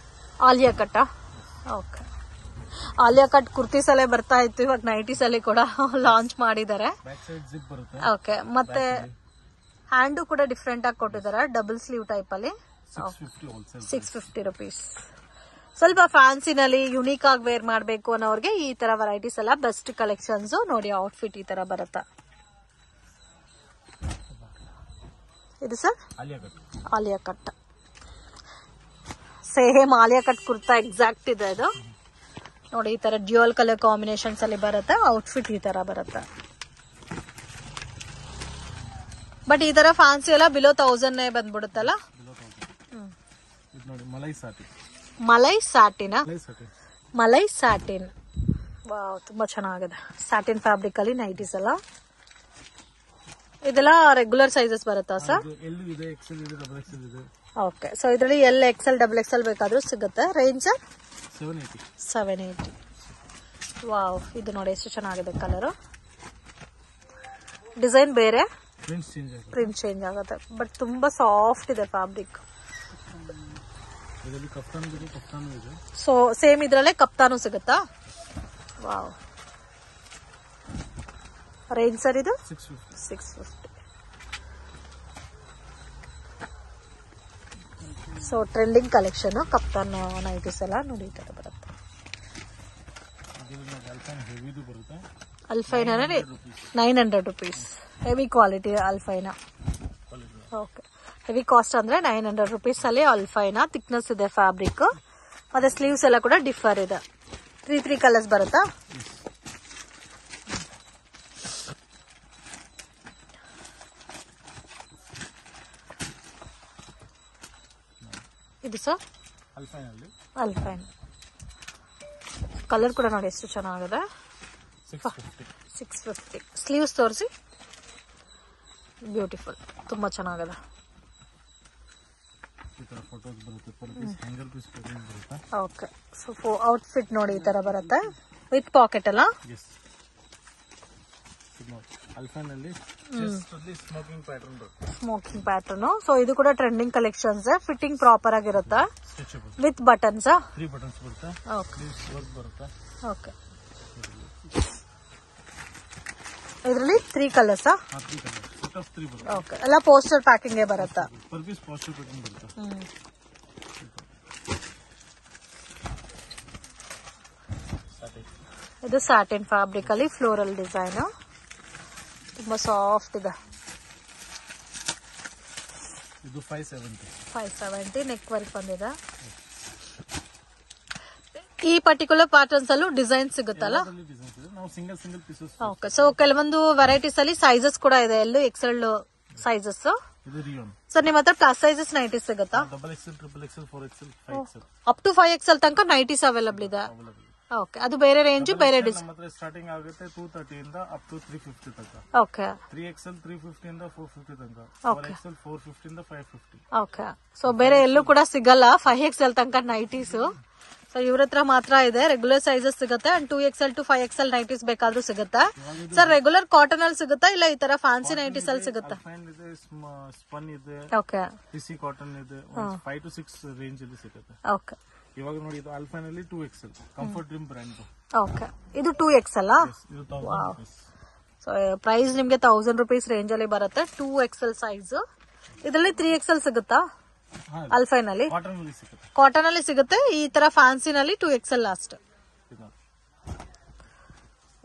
[SPEAKER 1] Alia cut. Okay, Alia cut kurtis ಅಲ್ಲೇ ಬರ್ತಾ ಇತ್ತು, ಇವಾಗ ನೈಟೀಸ್ ಅಲ್ಲಿ ಕೂಡ ಲಾಂಚ್ ಮಾಡಿದ್ದಾರೆ. ಓಕೆ, ಮತ್ತೆ ಹ್ಯಾಂಡು ಕೂಡ ಡಿಫ್ರೆಂಟ್ ಆಗಿ ಕೊಟ್ಟಿದ್ದಾರೆ, ಡಬಲ್ ಸ್ಲೀವ್ ಟೈಪ್ ಅಲ್ಲಿ. 650 rupees. ಸ್ವಲ್ಪ ಫ್ಯಾನ್ಸಿನಲ್ಲಿ ಯುನೀಕ್ ಆಗಿ ವೇರ್ ಮಾಡಬೇಕು ಅನ್ನೋರಿಗೆ ಈ ತರ ವೆರೈಟೀಸ್ ಎಲ್ಲ ಬೆಸ್ಟ್ ಕಲೆಕ್ಷನ್ಸ್ ನೋಡಿ. ಔಟ್ಫಿಟ್ ಈ ತರ ಬರುತ್ತಾ? ಇದು sir Alia cut. Same Alia cut kurta exact ಇದೆ ಇದು ನೋಡಿ. ಈ ತರ ಡ್ಯೂಯಲ್ ಕಲರ್ ಕಾಂಬಿನೇಷನ್ಸ್ ಅಲ್ಲಿ ಬರುತ್ತೆ. ಔಟ್ಫಿಟ್ ಈ ತರ ಬರುತ್ತೆ. ಬಟ್ ಈ ತರ ಫ್ಯಾನ್ಸಿ ಎಲ್ಲ ಬಿಲೋ 1000 ಬಂದ್ಬಿಡುತ್ತಲ್ಲ. Malai satin. Malai satin. Wow, ತುಂಬಾ ಚೆನ್ನಾಗಿದೆ. ಸ್ಯಾಟಿನ್ ಫ್ಯಾಬ್ರಿಕ್ ಅಲ್ಲಿ ನೈಟೀಸ್ ಎಲ್ಲ. ಇದೆಲ್ಲ ರೆಗ್ಯುಲರ್ ಸೈಜಸ್ ಬರುತ್ತಾ ಸರ್? ಓಕೆ, ಸೊ ಇದರಲ್ಲಿ ಎಲ್ XL XXL ಬೇಕಾದ್ರೂ ಸಿಗುತ್ತೆ. ರೇಂಜ್ 780. ವಾವ್, ಇದು ನೋಡಿ ಎಷ್ಟು ಚೆನ್ನಾಗಿದೆ ಕಲರ್. ಡಿಸೈನ್ ಬೇರೆ, ಪ್ರಿಂಟ್ ಚೇಂಜ್ ಆಗುತ್ತೆ. ಬಟ್ ತುಂಬಾ ಸಾಫ್ಟ್ ಇದೆ ಫ್ಯಾಬ್ರಿಕ್. ಸೊ ಸೇಮ್ ಇದ್ರಲ್ಲೇ ಕಪ್ತಾನು ಸಿಗುತ್ತಾ? ವಾವ್, ರೇಂಜ್ ಸರ್ ಇದು 650. So trending collection kaftan nighties ಎಲ್ಲ ನೋಡಿ ಈ ತರ ಬರುತ್ತೆ. ಅಲ್ಫೈನಾ 900 rupees. ಹೆವಿ ಕ್ವಾಲಿಟಿ ಅಲ್ಫೈನಾ. ಓಕೆ, ಹೆವಿ ಕಾಸ್ಟ್ ಅಂದ್ರೆ 900 rupees ಅಲ್ಲಿ ಅಲ್ಫೈನಾ. ಥಿಕ್ನೆಸ್ ಇದೆ ಫ್ಯಾಬ್ರಿಕ್, ಮತ್ತೆ ಸ್ಲೀವ್ಸ್ ಎಲ್ಲ ಕೂಡ ಡಿಫರ್ ಇದೆ. 3 ಕಲರ್ಸ್ ಬರುತ್ತಾ? ಇದು ಸರ್ ಅಲ್ಫೈನ್ ಕಲರ್ ಕೂಡ ನೋಡಿ ಎಷ್ಟು ಚೆನ್ನಾಗಿದೆ. 650. ಸ್ಲೀವ್ಸ್ ತೋರಿಸಿ. ಬ್ಯೂಟಿಫುಲ್, ತುಂಬಾ ಚೆನ್ನಾಗಿದೆ. ಓಕೆ, ಸೊ ಔಟ್ಫಿಟ್ ನೋಡಿ ಈ ತರ ಬರುತ್ತೆ ವಿತ್ ಪಾಕೆಟ್ ಅಲ್ಲ. Smoking pattern. ಸೊ ಇದು ಕೂಡ ಟ್ರೆಂಡಿಂಗ್ ಕಲೆಕ್ಷನ್ಸ್. ಫಿಟ್ಟಿಂಗ್ ಪ್ರಾಪರ್ ಆಗಿರುತ್ತೆ ವಿತ್ ಬಟನ್ಸ್. ಓಕೆ, ಇದರಲ್ಲಿ 3 ಕಲರ್ಸ್. ಓಕೆ, ಎಲ್ಲ ಪೋಸ್ಟರ್ ಪ್ಯಾಕಿಂಗ್ ಬರುತ್ತಾ? ಇದು ಸ್ಯಾಟಿನ್ ಫ್ಯಾಬ್ರಿಕ್ ಅಲ್ಲಿ ಫ್ಲೋರಲ್ ಡಿಸೈನ್, ತುಂಬಾ ಸಾಫ್ಟ್ ಇದೆ.
[SPEAKER 2] ಇದು
[SPEAKER 1] 570 ನೆಕ್ ವರ್ಕ್ ಬಂದಿದೆ. ಈ ಪರ್ಟಿಕ್ಯುಲರ್ ಪ್ಯಾಟರ್ನ್ಸ್ ಅಲ್ಲೂ ಡಿಸೈನ್ ಸಿಗುತ್ತಲ್ಲ? ಓಕೆ, ಸೊ ಕೆಲವೊಂದು ವೆರೈಟೀಸ್ ಅಲ್ಲಿ ಸೈಜಸ್ ಕೂಡ ಇದೆ. ಎಲ್ಲೂ ಎಕ್ಸೆಲ್ ಸೈಜಸ್. ಸರ್ ನಿಮ್ಮ ಹತ್ರ ಪ್ಲಸ್ ಸೈಜಸ್ ನೈಟೀಸ್ ಸಿಗುತ್ತಾ? ಅಪ್ ಟು 5XL ತನಕ ನೈಟೀಸ್ ಅವೈಲಬಲ್ ಇದೆ. ಓಕೆ, ಅದು ಬೇರೆ ರೇಂಜ್ ಬೇರೆ ಡಿಸೈನ್
[SPEAKER 2] ಸ್ಟಾರ್ಟಿಂಗ್ ಆಗುತ್ತೆ 230 ಇಂದ ಅಪ್ ಟು 350 ತನಕ.
[SPEAKER 1] ಓಕೆ,
[SPEAKER 2] 3XL 350 ಇಂದ 450 ತನಕ. 4XL 450 ಇಂದ 550.
[SPEAKER 1] ಓಕೆ, ಸೊ ಬೇರೆ ಎಲ್ಲೂ ಕೂಡ ಸಿಗಲ್ಲ 5XL ತನಕ ನೈಟೀಸ್. ಸೊ ಇವ್ರ ಹತ್ರ ಮಾತ್ರ ಇದೆ. ರೆಗ್ಯುಲರ್ ಸೈಜಸ್ ಸಿಗುತ್ತೆ and 2XL to 5XL nighties ಬೇಕಾದ್ರೂ ಸಿಗುತ್ತೆ. ಸರ್ ರೆಗ್ಯುಲರ್ ಕಾಟನ್ ಅಲ್ಲಿ ಸಿಗುತ್ತಾ ಇಲ್ಲ ಈ ತರ ಫ್ಯಾನ್ಸಿ ನೈಟೀಸ್ ಅಲ್ಲಿ ಸಿಗುತ್ತಾ?
[SPEAKER 2] ಸ್ಪನ್ ಇದೆ,
[SPEAKER 1] ಓಕೆ,
[SPEAKER 2] ಪಿಸಿ ಕಾಟನ್ ಇದೆ, 5 to 6 ರೇಂಜ್ ಅಲ್ಲಿ ಸಿಗುತ್ತೆ.
[SPEAKER 1] ಓಕೆ,
[SPEAKER 2] ಇವಾಗ ನೋಡಿ ಇದು ಅಲ್ಫೈನ್ ಅಲ್ಲಿ 2XL comfort dream brand.
[SPEAKER 1] Okay, ಇದು 2XL. ಸೊ ಪ್ರೈಸ್ ನಿಮ್ಗೆ 1000 rupees ರೇಂಜ್ ಅಲ್ಲಿ ಬರುತ್ತೆ. 2XL size. ಇದರಲ್ಲಿ 3XL ಸಿಗುತ್ತಾ ಅಲ್ಫೈನ್ ಅಲ್ಲಿ? ಕಾಟನ್ ಅಲ್ಲಿ ಸಿಗುತ್ತೆ. ಈ ತರ ಫ್ಯಾನ್ಸಿನಲ್ಲಿ 2XL ಲಾಸ್ಟ್.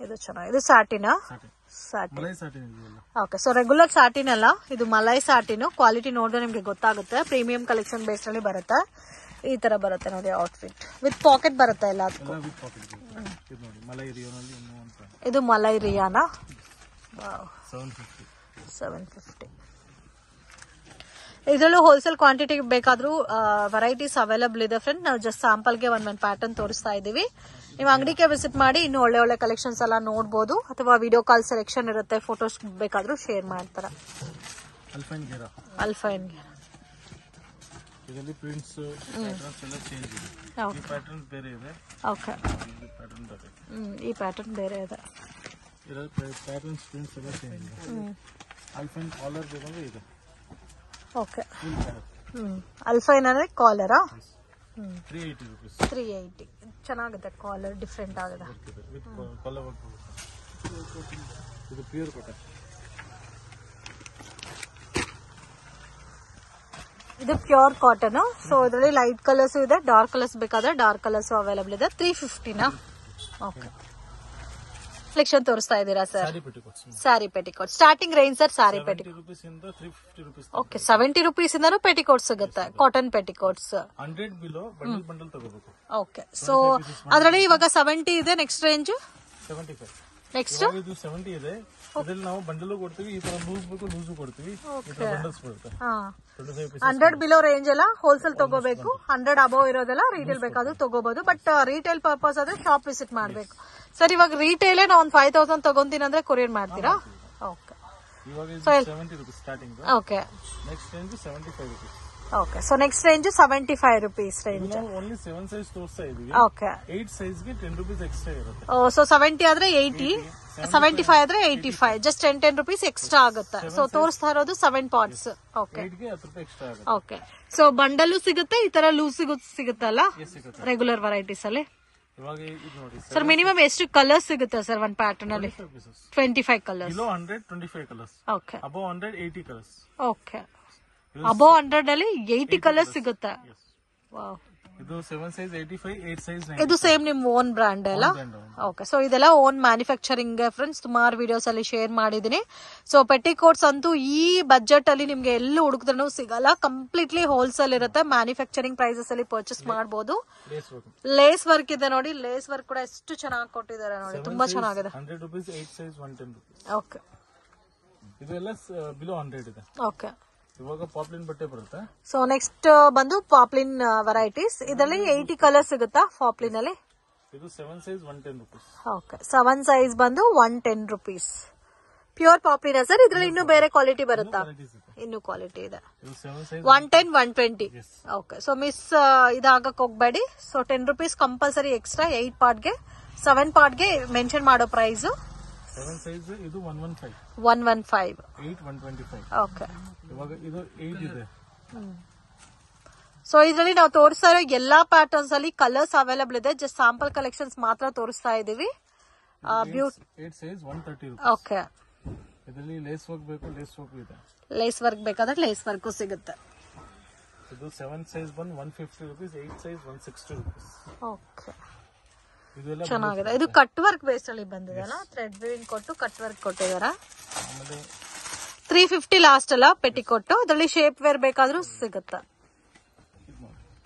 [SPEAKER 1] ಇದು ಚೆನ್ನಾಗಿ. ಇದು ಸ್ಯಾಟಿನಾ? ಓಕೆ, ಸೊ ರೆಗ್ಯುಲರ್ ಸ್ಯಾಟಿನ್ ಅಲ್ಲ, ಇದು ಮಲೈ ಸ್ಯಾಟಿನ್. ಕ್ವಾಲಿಟಿ ನೋಡಿದ್ರೆ ನಿಮ್ಗೆ ಗೊತ್ತಾಗುತ್ತೆ. ಪ್ರೀಮಿಯಂ ಕಲೆಕ್ಷನ್ ಬೇಸ್ ಅಲ್ಲಿ ಬರುತ್ತೆ. ಈ ತರ ಬರುತ್ತೆ ನೋಡಿ ಔಟ್ಫಿಟ್ ವಿತ್ ಪಾಕೆಟ್ ಬರುತ್ತೆ ಎಲ್ಲ. ಇದು ಮಲೈ ರಿಯಾನಾ? 750. ಇದರಲ್ಲೂ ಹೋಲ್ಸೇಲ್ ಕ್ವಾಂಟಿಟಿ ಬೇಕಾದ್ರೂ ವೆರೈಟೀಸ್ ಅವೈಲಬಲ್ ಇದೆ ಫ್ರೆಂಡ್. ನಾವು ಜಸ್ಟ್ ಸ್ಯಾಂಪಲ್ಗೆ ಒಂದ್ ಪ್ಯಾಟರ್ನ್ ತೋರಿಸ್ತಾ ಇದೀವಿ. ನೀವು ಅಂಗಡಿಗೆ ವಿಸಿಟ್ ಮಾಡಿ ಇನ್ನೂ ಒಳ್ಳೆ ಒಳ್ಳೆ ಕಲೆಕ್ಷನ್ಸ್ ಎಲ್ಲ ನೋಡಬಹುದು. ಅಥವಾ ವಿಡಿಯೋ ಕಾಲ್ ಸೆಲೆಕ್ಷನ್ ಇರುತ್ತೆ, ಫೋಟೋಸ್ ಬೇಕಾದ್ರೂ ಶೇರ್ ಮಾಡ್ತಾರೆ. ಅಲ್ಫೈನ್
[SPEAKER 2] ಇದರಲ್ಲಿ ಪ್ರಿಂಟ್ಸ್ ಪ್ಯಾಟರ್ನ್ಸ್ ಎಲ್ಲ ಚೇಂಜ್ ಇದೆ. ಈ ಪ್ಯಾಟರ್ನ್ ಬೇರೆ ಇದೆ.
[SPEAKER 1] ಓಕೆ, ಈ ಪ್ಯಾಟರ್ನ್ ಬೇರೆ ಇದೆ.
[SPEAKER 2] ಇದರಲ್ಲಿ ಪ್ಯಾಟರ್ನ್ಸ್ ಪ್ರಿಂಟ್ಸ್ ಎಲ್ಲ ಚೇಂಜ್ ಇದೆ. ಅಲ್ಫೈನ್ ಕಾಲರ್ ಬೇಕಂದ್ರೆ ಇದೆ.
[SPEAKER 1] ಓಕೆ, ಅಲ್ಫೈನ್ ಅಂದ್ರೆ ಕಾಲರಾ?
[SPEAKER 2] 380 rupees.
[SPEAKER 1] 380. ಚೆನ್ನಾಗಿದೆ ಕಾಲರ್, ಡಿಫ್ರೆಂಟ್ ಆಗಿದೆ.
[SPEAKER 2] ಇದು ಪ್ಯೂರ್ ಕಾಟನ್.
[SPEAKER 1] ಇದು ಪ್ಯೂರ್ ಕಾಟನ್. ಸೊ ಇದರಲ್ಲಿ ಲೈಟ್ ಕಲರ್ಸ್ ಇದೆ, ಡಾರ್ಕ್ ಕಲರ್ಸ್ ಬೇಕಾದ್ರೆ ಡಾರ್ಕ್ ಕಲರ್ಸ್ ಅವೈಲಬಲ್ ಇದೆ. 350ನಾ? ಓಕೆ, ಕಲೆಕ್ಷನ್ ತೋರಿಸ್ತಾ ಇದ್ದೀರಾ sir? Sari petticoat starting range sir? Sari petticoat okay, 70 rupees ಇಂದನೂ ಪೆಟಿಕೋಟ್ ಸಿಗುತ್ತೆ. ಕಾಟನ್ ಪೆಟಿಕೋಟ್ಸ್
[SPEAKER 2] 100 ಬಿಲೋ ಬಂಡಲ್ ತಗೋಬೇಕು.
[SPEAKER 1] ಓಕೆ, ಸೊ ಅದರಲ್ಲಿ ಇವಾಗ 70 ಇದೆ. Next range
[SPEAKER 2] 75.
[SPEAKER 1] ನೆಕ್ಸ್ಟ್
[SPEAKER 2] ಇದು 70 ಇದೆ. ಇದರಲ್ಲಿ ನಾವು ಬಂಡಲ್ ಕೊಡ್ತೀವಿ. ಈ ತರ ಲೂಸ್ ಬೇಕು ಲೂಸ್ ಕೊಡ್ತೀವಿ. ಈ ತರ ಬಂಡಲ್ಸ್ ಬರುತ್ತೆ.
[SPEAKER 1] 100 ಬಿಲೋ ರೇಂಜ್ ಎಲ್ಲ ಹೋಲ್ಸೇಲ್ ತಗೋಬೇಕು. 100 ಅಬೋ ಇರೋದೆಲ್ಲ ರೀಟೇಲ್ ಬೇಕಾದ್ರೂ ತಗೋಬಹುದು. ಬಟ್ ರೀಟೇಲ್ ಪರ್ಪಸ್ ಆದ್ರೆ ಶಾಪ್ ವಿಸಿಟ್ ಮಾಡ್ಬೇಕು. ಸರ್ ಇವಾಗ ರೀಟೇಲ್ ನಾ ಒಂದು 5000 ತಗೊಂತೀನಿ ಅಂದ್ರೆ ಕೊರಿಯರ್ ಮಾಡ್ತೀರಾ? Okay, okay,
[SPEAKER 2] next range 75 rupees.
[SPEAKER 1] Okay, so next range 75 rupees range.
[SPEAKER 2] Only 7 size ತೋರಿಸ್ತಾ ಇದೀವಿ.
[SPEAKER 1] ಓಕೆ,
[SPEAKER 2] 8 ಸೈಜ್ ಗೆ 10 rupees ಎಕ್ಸ್ಟ್ರಾ ಇರುತ್ತೆ.
[SPEAKER 1] ಸೊ 70 ಆದ್ರೆ 80, 75 ಆದ್ರೆ 85, ಜಸ್ಟ್ 10 rupees ಎಕ್ಸ್ಟ್ರಾ ಆಗುತ್ತೆ. ಸೊ ತೋರಿಸ್ತಾ ಇರೋದು 7 ಪಾರ್ಟ್ಸ್. ಓಕೆ,
[SPEAKER 2] 8 ಗೆ 10 ರೂಪಾಯಿ ಎಕ್ಸ್ಟ್ರಾ ಆಗುತ್ತೆ.
[SPEAKER 1] ಓಕೆ, ಸೊ ಬಂಡಲ್ ಸಿಗುತ್ತೆ, ಈ ತರ ಲೂಸ್ ಸಿಗುತ್ತಲ್ಲ ರೆಗ್ಯುಲರ್ ವೆರೈಟೀಸ್ ಅಲ್ಲಿ.
[SPEAKER 2] ಇವಾಗ ಇದು ನೋಡಿ
[SPEAKER 1] ಸರ್, ಮಿನಿಮಮ್ ಎಷ್ಟು ಕಲರ್ಸ್ ಸಿಗುತ್ತೆ ಸರ್ ಒಂದ್ ಪ್ಯಾಟರ್ನ್ ಅಲ್ಲಿ? 25 ಕಲರ್ಸ್.
[SPEAKER 2] Below 100 25 colours.
[SPEAKER 1] ಓಕೆ,
[SPEAKER 2] ಅಬೋ 100 80 ಕಲರ್ಸ್.
[SPEAKER 1] ಓಕೆ, ಅಬೋ 100 ಅಲ್ಲಿ 80 ಕಲರ್ಸ್ ಸಿಗುತ್ತೆ. ವಾವ್,
[SPEAKER 2] ಇದು 7 ಸೈಜ್ 85, 8 ಸೈಜ್ 90.
[SPEAKER 1] ಇದು ಸೇಮ್ ನಿಮ್ ಓನ್ ಬ್ರಾಂಡ್ ಅಲ್ಲ? ಓಕೆ, ಸೊ ಇದೆಲ್ಲ ಓನ್ ಮ್ಯಾನುಫ್ಯಾಕ್ಚರಿಂಗ್ ಫ್ರೆಂಡ್ಸ್. ಸುಮಾರು ವಿಡಿಯೋಸ್ ಅಲ್ಲಿ ಶೇರ್ ಮಾಡಿದೀನಿ. ಸೊ ಪೆಟಿಕೋಟ್ಸ್ ಅಂತೂ ಈ ಬಜೆಟ್ ಅಲ್ಲಿ ನಿಮ್ಗೆ ಎಲ್ಲೂ ಹುಡುಕಿದ್ರೂ ಸಿಗಲ್ಲ. ಕಂಪ್ಲೀಟ್ಲಿ ಹೋಲ್ಸೇಲ್ ಇರುತ್ತೆ. ಮ್ಯಾನುಫ್ಯಾಕ್ಚರಿಂಗ್ ಪ್ರೈಸಸ್ ಅಲ್ಲಿ ಪರ್ಚೇಸ್ ಮಾಡಬಹುದು. ಲೇಸ್ ವರ್ಕ್ ಇದೆ ನೋಡಿ. ಲೇಸ್ ವರ್ಕ್ ಕೂಡ ಎಷ್ಟು ಚೆನ್ನಾಗಿ ಕೊಟ್ಟಿದ್ದಾರೆ ನೋಡಿ, ತುಂಬಾ ಚೆನ್ನಾಗಿದೆ.
[SPEAKER 2] 100 rupees, 8 ಸೈಜ್ 110 rupees.
[SPEAKER 1] ಓಕೆ,
[SPEAKER 2] ಇದೆಲ್ಲ ಬಿಲೋ 100 ಇದೆ.
[SPEAKER 1] ಓಕೆ,
[SPEAKER 2] ಇವಾಗ ಪಾಪ್ಲಿನ್ ಬಟ್ಟೆ ಬರುತ್ತೆ.
[SPEAKER 1] ಸೊ ನೆಕ್ಸ್ಟ್ ಬಂದು ಪಾಪ್ಲಿನ್ ವೆರೈಟೀಸ್. ಇದರಲ್ಲಿ 80 ಕಲರ್ ಸಿಗುತ್ತಾ ಪಾಪ್ಲಿನ್ ಅಲ್ಲಿ?
[SPEAKER 2] ಇದು 7 ಸೈಜ್ 110 rupees.
[SPEAKER 1] ಓಕೆ, 7 ಸೈಜ್ ಬಂದು 110 rupees. Pure ಪಾಪ್ಲಿನ್ sir. ಇದ್ರಲ್ಲಿ ಇನ್ನೂ ಬೇರೆ ಕ್ವಾಲಿಟಿ ಬರುತ್ತಾ? ಇನ್ನು ಕ್ವಾಲಿಟಿ ಇದೆ. 110, 120. ಓಕೆ, ಸೊ ಮಿಸ್ ಇದಾಗಕ್ ಹೋಗ್ಬೇಡಿ. So 10 rupees compulsory extra. 8 ಪಾರ್ಟ್ಗೆ 7 ಪಾರ್ಟ್ಗೆ ಮೆನ್ಷನ್ ಮಾಡೋ ಪ್ರೈಸ್.
[SPEAKER 2] 7 ಸೈಜ್ ಇದು 115.
[SPEAKER 1] 115.
[SPEAKER 2] 8 125.
[SPEAKER 1] ಓಕೆ,
[SPEAKER 2] ಇವಾಗ ಇದು 8 ಇದೆ.
[SPEAKER 1] ಸೊ ಇದರಲ್ಲಿ ನಾವು ತೋರಿಸ್ತಾ ಇರೋ ಎಲ್ಲಾ ಪ್ಯಾಟರ್ನ್ಸ್ ಅಲ್ಲಿ ಕಲರ್ಸ್ ಅವೈಲೇಬಲ್ ಇದೆ. ಜಸ್ಟ್ ಸ್ಯಾಂಪಲ್ ಕಲೆಕ್ಷನ್ಸ್ ಮಾತ್ರ ತೋರಿಸ್ತಾ ಇದೀವಿ.
[SPEAKER 2] 8 ಸೈಜ್ 130 rupees.
[SPEAKER 1] ಓಕೆ,
[SPEAKER 2] ಇದರಲ್ಲಿ ಲೇಸ್ ವರ್ಕ್ ಬೇಕು, ಲೇಸ್ ವರ್ಕ್ ಇದೆ.
[SPEAKER 1] ಲೇಸ್ ವರ್ಕ್ ಬೇಕಾದ್ರೆ ಲೇಸ್ ವರ್ಕ್ ಸಿಗುತ್ತೆ.
[SPEAKER 2] ಇದು 7 ಸೈಜ್ ಬಂದು 150 rupees, 8 ಸೈಜ್ 160 rupees.
[SPEAKER 1] ಓಕೆ, ಚೆನ್ನಾಗಿದೆ. ಇದು ಕಟ್ ವರ್ಕ್ ಬೇಸ್ ಅಲ್ಲಿ ಬಂದಿದೆ ಅಲ್ಲ? ಥ್ರೆಡ್ ವೀವಿಂಗ್ ಕೊಟ್ಟು ಕಟ್ ವರ್ಕ್ ಕೊಟ್ಟಿದಾರ. 350 ಲಾಸ್ಟ್ ಅಲ್ಲ ಪೆಟಿಕೋಟ್. ಇದರಲ್ಲಿ ಶೇಪ್ ವೇರ್ ಬೇಕಾದ್ರೂ ಸಿಗುತ್ತಾ?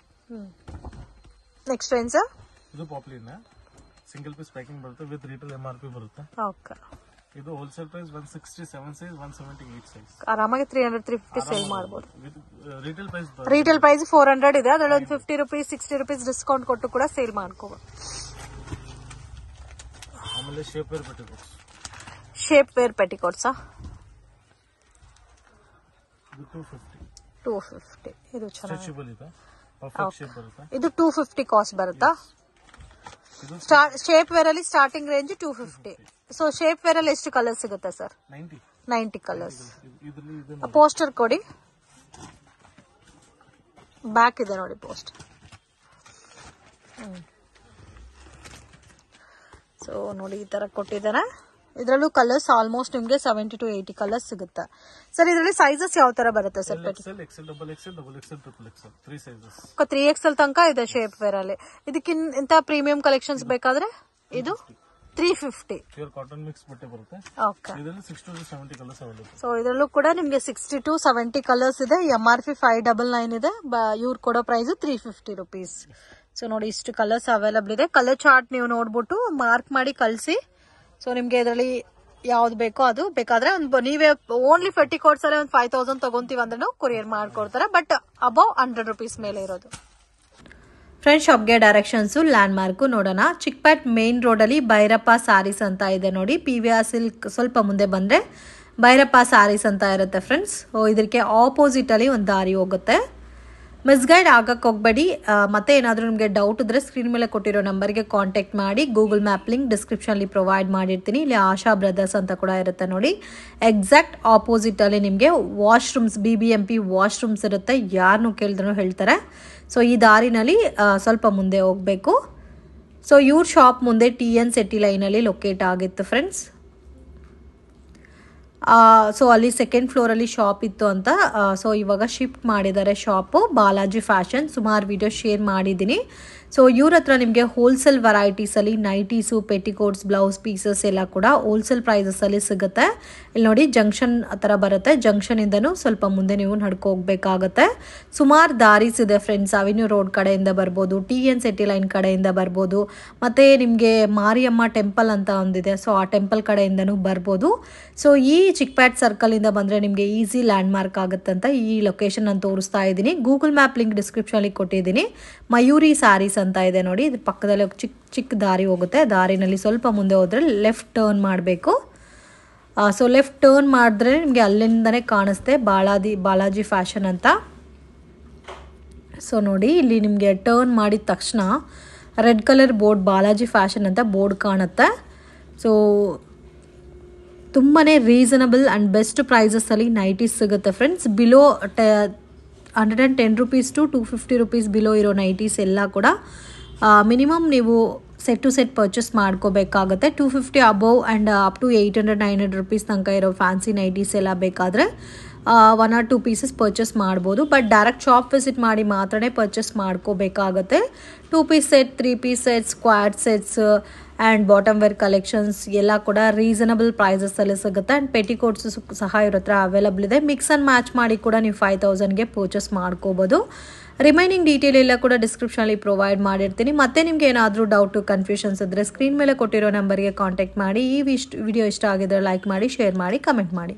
[SPEAKER 1] ನೆಕ್ಸ್ಟ್ ಏನ್ ಸರ್?
[SPEAKER 2] ಇದು ಪಾಪ್ಲಿನ್ ಸಿಂಗಲ್ ಪೀಸ್ ಪ್ಯಾಕಿಂಗ್ ಬರುತ್ತೆ ವಿತ್ ರಿಟೇಲ್ MRP ಬರುತ್ತೆ.
[SPEAKER 1] ಓಕೆ,
[SPEAKER 2] ಇದು ಹೋಲ್ಸೇಲ್ ಪ್ರೈಸ್ 160, 7 ಸೈಜ್ 170, 8 ಸೈಜ್.
[SPEAKER 1] ಆರಾಮಾಗಿ 300, 350 ಸೇಲ್ ಮಾಡಬಹುದು.
[SPEAKER 2] ರಿಟೇಲ್
[SPEAKER 1] ಪ್ರೈಸ್ 400 ಇದೆ. ಅದರಲ್ಲಿ ಒಂದು 50 rupees, 60 rupees ಡಿಸ್ಕೌಂಟ್ ಕೊಟ್ಟು ಕೂಡ ಸೇಲ್ ಮಾಡ್ಕೋಬಹುದು.
[SPEAKER 2] ಆಮೇಲೆ shape wear petticoats.
[SPEAKER 1] Shape wear petticoats
[SPEAKER 2] ಇದು 250.
[SPEAKER 1] 250. ಇದು
[SPEAKER 2] ಸ್ಟ್ರೆಚಬಲ್ ಇದೆ. ಪರ್ಫೆಕ್ಟ್ ಶೇಪ್ ಬರುತ್ತೆ.
[SPEAKER 1] ಇದು 250 ಕಾಸ್ಟ್ ಬರುತ್ತಾ? ಶೇಪ್ ವೇರ್ ಅಲ್ಲಿ starting range 250. So shape wear ಅಲ್ಲಿ ಎಷ್ಟು ಕಲರ್ ಸಿಗುತ್ತೆ ಸರ್? 90 ಕಲರ್ಸ್. ಪೋಸ್ಟರ್ ಕೊಡಿ. ಬ್ಯಾಕ್ ಇದೆ ನೋಡಿ ಪೋಸ್ಟರ್. ಸೊ ನೋಡಿ ಈ ತರ ಕೊಟ್ಟಿದ್ದಾರೆ. ಇದರಲ್ಲೂ ಕಲರ್ಸ್ ಆಲ್ಮೋಸ್ಟ್ ನಿಮ್ಗೆ 70 to 80 ಕಲರ್ಸ್ ಸಿಗುತ್ತೆ. ಸರ್ ಇದರಲ್ಲಿ ಸೈಜಸ್ ಯಾವ ತರ ಬರುತ್ತೆ ಸರ್? XL, 3XL ತನಕ ಇದೆ ಶೇಪ್ ವೇರ್ ಅಲ್ಲಿ. ಇದಕ್ಕಿಂತ ಪ್ರೀಮಿಯಂ ಕಲೆಕ್ಷನ್ಸ್ ಬೇಕಾದ್ರೆ ಇದು 350.
[SPEAKER 2] ಕಾಟನ್ ಮಿಕ್ಸ್ ಬಟ್ಟೆ ಬರುತ್ತೆ.
[SPEAKER 1] ಓಕೆ,
[SPEAKER 2] ಇದರಲ್ಲಿ 60 to 70 ಕಲರ್ಸ್ ಅವೈಲೇಬಲ್.
[SPEAKER 1] ಸೊ ಇದರಲ್ಲೂ ಕೂಡ ನಿಮ್ಗೆ 60 to 70 ಕಲರ್ಸ್ ಇದೆ. MRP 599 ಇದೆ. ಇವ್ರು ಕೊಡೋ ಪ್ರೈಸ್ 350 rupees. ಸೊ ನೋಡಿ ಇಷ್ಟು ಕಲರ್ಸ್ ಅವೈಲೇಬಲ್ ಇದೆ. ಕಲರ್ ಚಾರ್ಟ್ ನೀವು ನೋಡ್ಬಿಟ್ಟು ಮಾರ್ಕ್ ಮಾಡಿ ಕಳಿಸಿ. ಸೊ ನಿಮ್ಗೆ ಇದರಲ್ಲಿ ಯಾವ್ದು ಬೇಕೋ ಅದು. ಬೇಕಾದ್ರೆ ನೀವೇ ಓನ್ಲಿ ಪೆಟಿಕೋಟ್ಸ್ ಅಲ್ಲಿ 5000 ತಗೊಂತೀವಿ ಅಂದ್ರೆ ಕೊರಿಯರ್ ಮಾಡ್ಕೊಡ್ತಾರೆ. ಬಟ್ ಅಬೌವ್ 100 rupees ಮೇಲೆ ಇರೋದು. ಫ್ರೆಂಡ್ ಶಾಪ್ಗೆ ಡೈರೆಕ್ಷನ್ಸ್ ಲ್ಯಾಂಡ್ ಮಾರ್ಕ್ ನೋಡೋಣ. ಚಿಕ್ಪೇಟ್ ಮೇನ್ ರೋಡ್ ಅಲ್ಲಿ ಭೈರಪ್ಪ ಸಾರೀಸ್ ಅಂತ ಇದೆ ನೋಡಿ. PVR ಸಿಲ್ಕ್ ಸ್ವಲ್ಪ ಮುಂದೆ ಬಂದ್ರೆ ಭೈರಪ್ಪ ಸಾರೀಸ್ ಅಂತ ಇರುತ್ತೆ ಫ್ರೆಂಡ್ಸ್. ಇದಕ್ಕೆ ಆಪೋಸಿಟ್ ಅಲ್ಲಿ ಒಂದು ದಾರಿ ಹೋಗುತ್ತೆ. ಮಿಸ್ಗೈಡ್ ಆಗಕ್ಕೆ ಹೋಗಬೇಡಿ. ಮತ್ತೆ ಏನಾದರೂ ನಿಮಗೆ ಡೌಟ್ ಇದ್ರೆ ಸ್ಕ್ರೀನ್ ಮೇಲೆ ಕೊಟ್ಟಿರೋ ನಂಬರ್ಗೆ ಕಾಂಟ್ಯಾಕ್ಟ್ ಮಾಡಿ. ಗೂಗಲ್ ಮ್ಯಾಪ್ ಲಿಂಕ್ ಡಿಸ್ಕ್ರಿಪ್ಷನಲ್ಲಿ ಪ್ರೊವೈಡ್ ಮಾಡಿರ್ತೀನಿ. ಇಲ್ಲಿ ಆಶಾ ಬ್ರದರ್ಸ್ ಅಂತ ಕೂಡ ಇರುತ್ತೆ ನೋಡಿ. ಎಕ್ಸಾಕ್ಟ್ ಆಪೋಸಿಟ್ ಅಲ್ಲಿ ನಿಮಗೆ ವಾಶ್ರೂಮ್ಸ್, BBMP ವಾಶ್ರೂಮ್ಸ್ ಇರುತ್ತೆ. ಯಾರನ್ನು ಕೇಳಿದ್ರು ಹೇಳ್ತಾರೆ. ಸೊ ಈ ದಾರಿನಲ್ಲಿ ಸ್ವಲ್ಪ ಮುಂದೆ ಹೋಗಬೇಕು. ಸೊ ಇವ್ರ ಶಾಪ್ ಮುಂದೆ TN City ಲೈನಲ್ಲಿ ಲೊಕೇಟ್ ಆಗಿತ್ತು ಫ್ರೆಂಡ್ಸ್. ಸೊ ಅಲ್ಲಿ ಸೆಕೆಂಡ್ ಫ್ಲೋರಲ್ಲಿ ಶಾಪ್ ಇತ್ತು ಅಂತ. ಸೊ ಇವಾಗ ಶಿಫ್ಟ್ ಮಾಡಿದ್ದಾರೆ ಶಾಪು. ಬಾಲಾಜಿ ಫ್ಯಾಷನ್ ಸುಮಾರು ವಿಡಿಯೋ ಶೇರ್ ಮಾಡಿದ್ದೀನಿ. ಸೊ ಇವ್ರ ಹತ್ರ ನಿಮಗೆ ಹೋಲ್ಸೇಲ್ ವೆರೈಟೀಸಲ್ಲಿ ನೈಟೀಸು, ಪೆಟಿಕೋಟ್ಸ್, ಬ್ಲೌಸ್ ಪೀಸಸ್ ಎಲ್ಲ ಕೂಡ ಹೋಲ್ಸೇಲ್ ಪ್ರೈಸಸಲ್ಲಿ ಸಿಗುತ್ತೆ. ಇಲ್ಲಿ ನೋಡಿ ಜಂಕ್ಷನ್ ಆ ಥರ ಬರುತ್ತೆ. ಜಂಕ್ಷನಿಂದನೂ ಸ್ವಲ್ಪ ಮುಂದೆ ನೀವು ನಡ್ಕೊ ಹೋಗ್ಬೇಕಾಗತ್ತೆ. ಸುಮಾರು ದಾರೀಸ್ ಇದೆ ಫ್ರೆಂಡ್ಸ್. ಅವೆನ್ಯೂ ರೋಡ್ ಕಡೆಯಿಂದ ಬರ್ಬೋದು, TN City ಲೈನ್ ಕಡೆಯಿಂದ ಬರ್ಬೋದು, ಮತ್ತು ನಿಮಗೆ ಮಾರಿಯಮ್ಮ ಟೆಂಪಲ್ ಅಂತ ಒಂದಿದೆ. ಸೊ ಆ ಟೆಂಪಲ್ ಕಡೆಯಿಂದನೂ ಬರ್ಬೋದು. ಸೊ ಈ ಚಿಕ್ಪೇಟ್ ಸರ್ಕಲಿಂದ ಬಂದರೆ ನಿಮಗೆ ಈಸಿ ಲ್ಯಾಂಡ್ ಮಾರ್ಕ್ ಆಗುತ್ತಂತ ಈ ಲೊಕೇಶನ್ ನಾನು ತೋರಿಸ್ತಾ ಇದ್ದೀನಿ. ಗೂಗಲ್ ಮ್ಯಾಪ್ ಲಿಂಕ್ ಡಿಸ್ಕ್ರಿಪ್ಷನಲ್ಲಿ ಕೊಟ್ಟಿದ್ದೀನಿ. ಮಯೂರಿ ಸ್ಯಾರೀಸ್ ಅಂತ ಇದೆ ನೋಡಿ. ಇದ್ರ ಪಕ್ಕದಲ್ಲಿ ಚಿಕ್ಕ ಚಿಕ್ಕ ದಾರಿ ಹೋಗುತ್ತೆ. ದಾರಿನಲ್ಲಿ ಸ್ವಲ್ಪ ಮುಂದೆ ಹೋದರೆ ಲೆಫ್ಟ್ ಟರ್ನ್ ಮಾಡಬೇಕು. ಸೊ ಲೆಫ್ಟ್ ಟರ್ನ್ ಮಾಡಿದ್ರೆ ನಿಮಗೆ ಅಲ್ಲಿಂದನೇ ಕಾಣಿಸುತ್ತೆ ಬಾಲಾಜಿ ಫ್ಯಾಷನ್ ಅಂತ. ಸೊ ನೋಡಿ ಇಲ್ಲಿ ನಿಮಗೆ ಟರ್ನ್ ಮಾಡಿದ ತಕ್ಷಣ red colour board Balaji fashion ಅಂತ ಬೋರ್ಡ್ ಕಾಣುತ್ತೆ. ಸೊ ತುಂಬಾ ರೀಸನಬಲ್ ಆ್ಯಂಡ್ ಬೆಸ್ಟ್ ಪ್ರೈಸಸಲ್ಲಿ ನೈಟೀಸ್ ಸಿಗುತ್ತೆ friends. Below 110 rupees to 250 rupees below ಇರೋ ನೈಟೀಸ್ ಎಲ್ಲ ಕೂಡ ಮಿನಿಮಮ್ ನೀವು ಸೆಟ್ ಟು ಸೆಟ್ ಪರ್ಚೇಸ್ ಮಾಡ್ಕೋಬೇಕಾಗುತ್ತೆ. 250 above and up to 800-900 rupees ತನಕ ಇರೋ ಫ್ಯಾನ್ಸಿ ನೈಟೀಸ್ ಎಲ್ಲ ಬೇಕಾದರೆ 1 or 2 ಪೀಸಸ್ ಪರ್ಚೇಸ್ ಮಾಡ್ಬೋದು. ಬಟ್ ಡೈರೆಕ್ಟ್ ಶಾಪ್ ವಿಸಿಟ್ ಮಾಡಿ ಮಾತ್ರನೇ ಪರ್ಚೇಸ್ ಮಾಡ್ಕೋಬೇಕಾಗತ್ತೆ. 2 piece set, 3 piece sets, squad sets and bottom wear collections ಎಲ್ಲ ಕೂಡ ರೀಸನಬಲ್ ಪ್ರೈಸಸಲ್ಲಿ ಸಿಗುತ್ತೆ. ಆ್ಯಂಡ್ ಪೆಟಿಕೋಟ್ಸ್ ಸಹ ಇವ್ರ ಹತ್ರ ಅವೈಲಬಲ್ ಇದೆ. ಮಿಕ್ಸ್ ಆ್ಯಂಡ್ ಮ್ಯಾಚ್ ಮಾಡಿ ಕೂಡ ನೀವು 5000ಗೆ ಪರ್ಚೇಸ್ ಮಾಡ್ಕೋಬೋದು. ರಿಮೈನಿಂಗ್ ಡೀಟೇಲ್ ಎಲ್ಲ ಕೂಡ ಡಿಸ್ಕ್ರಿಪ್ಷನಲ್ಲಿ ಪ್ರೊವೈಡ್ ಮಾಡಿರ್ತೀನಿ. ಮತ್ತೆ ನಿಮ್ಗೆ ಏನಾದರೂ ಡೌಟು ಕನ್ಫ್ಯೂಷನ್ಸ್ ಇದ್ದರೆ ಸ್ಕ್ರೀನ್ ಮೇಲೆ ಕೊಟ್ಟಿರೋ ನಂಬರ್ಗೆ ಕಾಂಟ್ಯಾಕ್ಟ್ ಮಾಡಿ. ಈ ವಿಡಿಯೋ ಇಷ್ಟ ಆಗಿದ್ರೆ ಲೈಕ್ ಮಾಡಿ, ಶೇರ್ ಮಾಡಿ, ಕಮೆಂಟ್ ಮಾಡಿ.